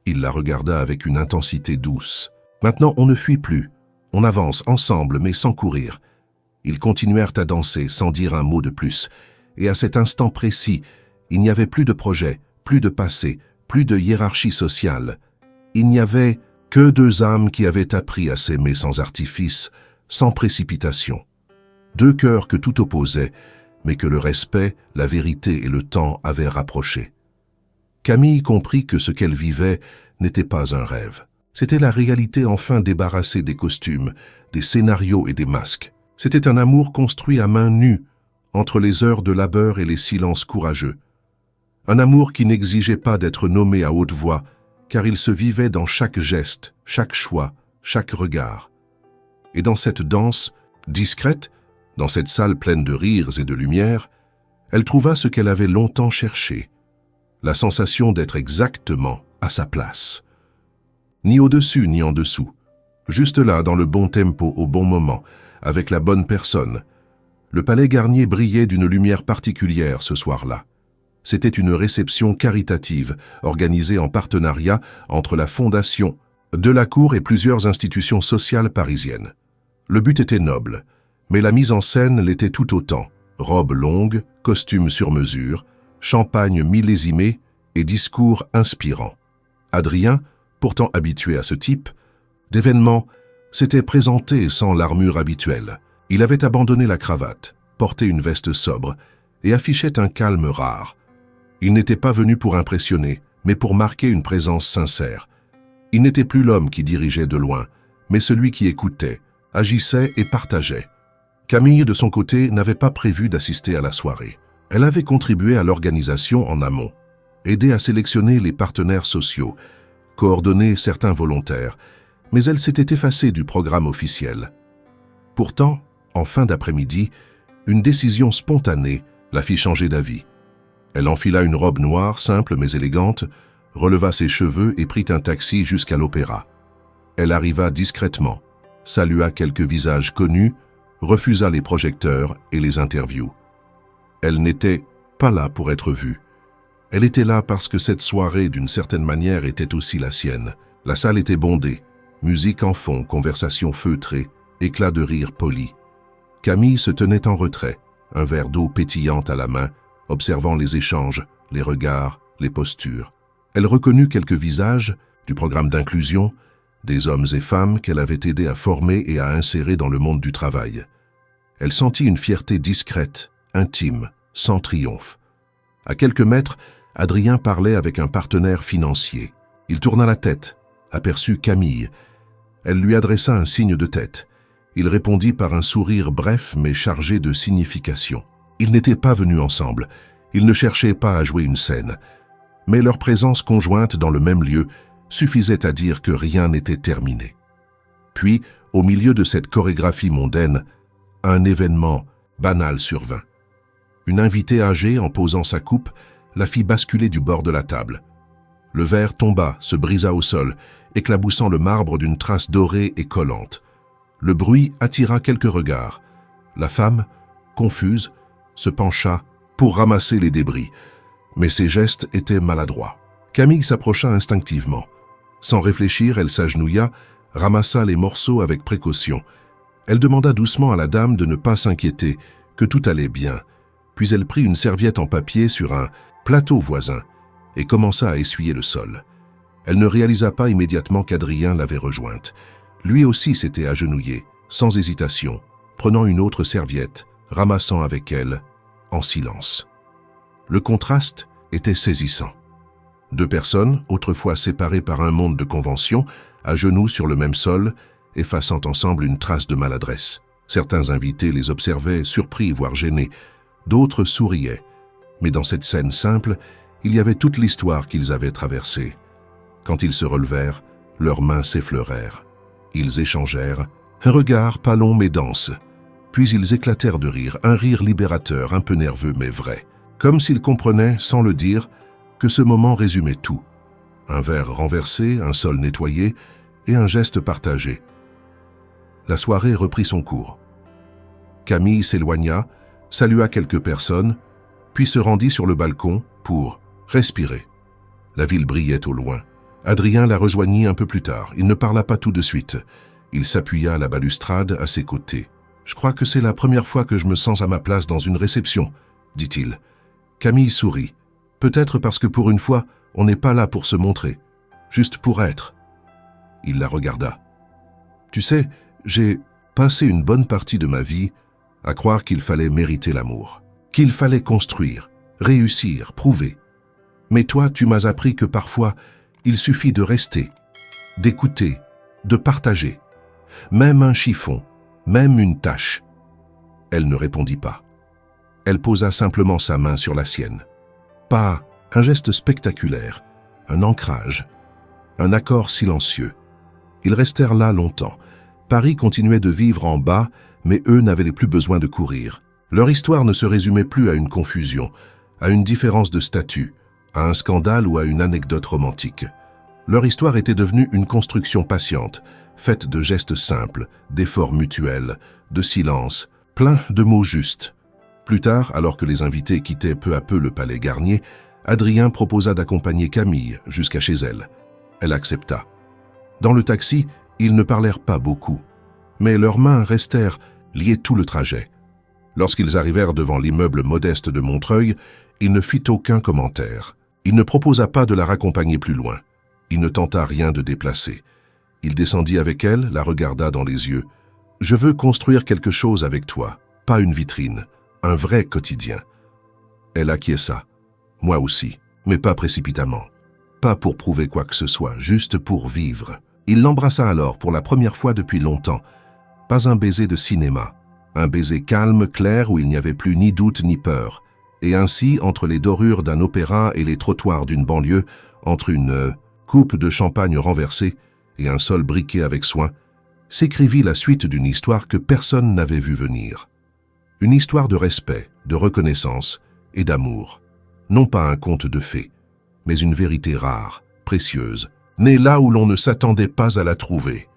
Il la regarda avec une intensité douce. « Maintenant, on ne fuit plus. On avance ensemble, mais sans courir. » Ils continuèrent à danser sans dire un mot de plus. Et à cet instant précis, il n'y avait plus de projet, plus de passé, plus de hiérarchie sociale. Il n'y avait que deux âmes qui avaient appris à s'aimer sans artifice, sans précipitation. Deux cœurs que tout opposait, mais que le respect, la vérité et le temps avaient rapprochés. Camille comprit que ce qu'elle vivait n'était pas un rêve. C'était la réalité enfin débarrassée des costumes, des scénarios et des masques. C'était un amour construit à main nue, entre les heures de labeur et les silences courageux. Un amour qui n'exigeait pas d'être nommé à haute voix, car il se vivait dans chaque geste, chaque choix, chaque regard. Et dans cette danse, discrète, dans cette salle pleine de rires et de lumière, elle trouva ce qu'elle avait longtemps cherché, la sensation d'être exactement à sa place. Ni au-dessus ni en dessous, juste là dans le bon tempo au bon moment, avec la bonne personne. Le palais Garnier brillait d'une lumière particulière ce soir-là. C'était une réception caritative, organisée en partenariat entre la Fondation de la Cour et plusieurs institutions sociales parisiennes. Le but était noble, mais la mise en scène l'était tout autant. Robes longues, costumes sur mesure, champagne millésimé et discours inspirants. Adrien, pourtant habitué à ce type d'événements, s'était présenté sans l'armure habituelle. Il avait abandonné la cravate, porté une veste sobre et affichait un calme rare. Il n'était pas venu pour impressionner, mais pour marquer une présence sincère. Il n'était plus l'homme qui dirigeait de loin, mais celui qui écoutait, agissait et partageait. Camille, de son côté, n'avait pas prévu d'assister à la soirée. Elle avait contribué à l'organisation en amont, aidé à sélectionner les partenaires sociaux, coordonné certains volontaires, mais elle s'était effacée du programme officiel. Pourtant, en fin d'après-midi, une décision spontanée la fit changer d'avis. Elle enfila une robe noire, simple mais élégante, releva ses cheveux et prit un taxi jusqu'à l'opéra. Elle arriva discrètement, salua quelques visages connus, refusa les projecteurs et les interviews. Elle n'était pas là pour être vue. Elle était là parce que cette soirée, d'une certaine manière, était aussi la sienne. La salle était bondée, musique en fond, conversation feutrée, éclats de rire polis. Camille se tenait en retrait, un verre d'eau pétillante à la main, observant les échanges, les regards, les postures. Elle reconnut quelques visages du programme d'inclusion, des hommes et femmes qu'elle avait aidé à former et à insérer dans le monde du travail. Elle sentit une fierté discrète, intime, sans triomphe. À quelques mètres, Adrien parlait avec un partenaire financier. Il tourna la tête, aperçut Camille. Elle lui adressa un signe de tête. Il répondit par un sourire bref mais chargé de signification. Ils n'étaient pas venus ensemble, ils ne cherchaient pas à jouer une scène. Mais leur présence conjointe dans le même lieu suffisait à dire que rien n'était terminé. Puis, au milieu de cette chorégraphie mondaine, un événement banal survint. Une invitée âgée, en posant sa coupe, la fit basculer du bord de la table. Le verre tomba, se brisa au sol, éclaboussant le marbre d'une trace dorée et collante. Le bruit attira quelques regards. La femme, confuse, se pencha pour ramasser les débris, mais ses gestes étaient maladroits. Camille s'approcha instinctivement. Sans réfléchir, elle s'agenouilla, ramassa les morceaux avec précaution. Elle demanda doucement à la dame de ne pas s'inquiéter, que tout allait bien. Puis elle prit une serviette en papier sur un plateau voisin et commença à essuyer le sol. Elle ne réalisa pas immédiatement qu'Adrien l'avait rejointe. Lui aussi s'était agenouillé, sans hésitation, prenant une autre serviette, ramassant avec elle, en silence. Le contraste était saisissant. Deux personnes, autrefois séparées par un monde de conventions, à genoux sur le même sol, effaçant ensemble une trace de maladresse. Certains invités les observaient, surpris voire gênés. D'autres souriaient. Mais dans cette scène simple, il y avait toute l'histoire qu'ils avaient traversée. Quand ils se relevèrent, leurs mains s'effleurèrent. Ils échangèrent, un regard pas long mais dense. Puis ils éclatèrent de rire, un rire libérateur, un peu nerveux mais vrai. Comme s'ils comprenaient, sans le dire, que ce moment résumait tout. Un verre renversé, un sol nettoyé et un geste partagé. La soirée reprit son cours. Camille s'éloigna, salua quelques personnes, puis se rendit sur le balcon pour respirer. La ville brillait au loin. Adrien la rejoignit un peu plus tard. Il ne parla pas tout de suite. Il s'appuya à la balustrade à ses côtés. « Je crois que c'est la première fois que je me sens à ma place dans une réception, » dit-il. Camille sourit. Peut-être parce que pour une fois, on n'est pas là pour se montrer, juste pour être. Il la regarda. « Tu sais, j'ai passé une bonne partie de ma vie à croire qu'il fallait mériter l'amour, qu'il fallait construire, réussir, prouver. Mais toi, tu m'as appris que parfois, il suffit de rester, d'écouter, de partager. Même un chiffon, même une tâche. » Elle ne répondit pas. Elle posa simplement sa main sur la sienne. Pas un geste spectaculaire, un ancrage, un accord silencieux. Ils restèrent là longtemps. Paris continuait de vivre en bas, mais eux n'avaient plus besoin de courir. Leur histoire ne se résumait plus à une confusion, à une différence de statut, à un scandale ou à une anecdote romantique. Leur histoire était devenue une construction patiente, faite de gestes simples, d'efforts mutuels, de silence, plein de mots justes. Plus tard, alors que les invités quittaient peu à peu le palais Garnier, Adrien proposa d'accompagner Camille jusqu'à chez elle. Elle accepta. Dans le taxi, ils ne parlèrent pas beaucoup, mais leurs mains restèrent liées tout le trajet. Lorsqu'ils arrivèrent devant l'immeuble modeste de Montreuil, il ne fit aucun commentaire. Il ne proposa pas de la raccompagner plus loin. Il ne tenta rien de déplacé. Il descendit avec elle, la regarda dans les yeux. « Je veux construire quelque chose avec toi, pas une vitrine. Un vrai quotidien. » Elle acquiesça. Moi aussi, mais pas précipitamment. Pas pour prouver quoi que ce soit, juste pour vivre. Il l'embrassa alors pour la première fois depuis longtemps. Pas un baiser de cinéma. Un baiser calme, clair, où il n'y avait plus ni doute ni peur. Et ainsi, entre les dorures d'un opéra et les trottoirs d'une banlieue, entre une coupe de champagne renversée et un sol briqué avec soin, s'écrivit la suite d'une histoire que personne n'avait vue venir. Une histoire de respect, de reconnaissance et d'amour. Non pas un conte de fées, mais une vérité rare, précieuse, née là où l'on ne s'attendait pas à la trouver.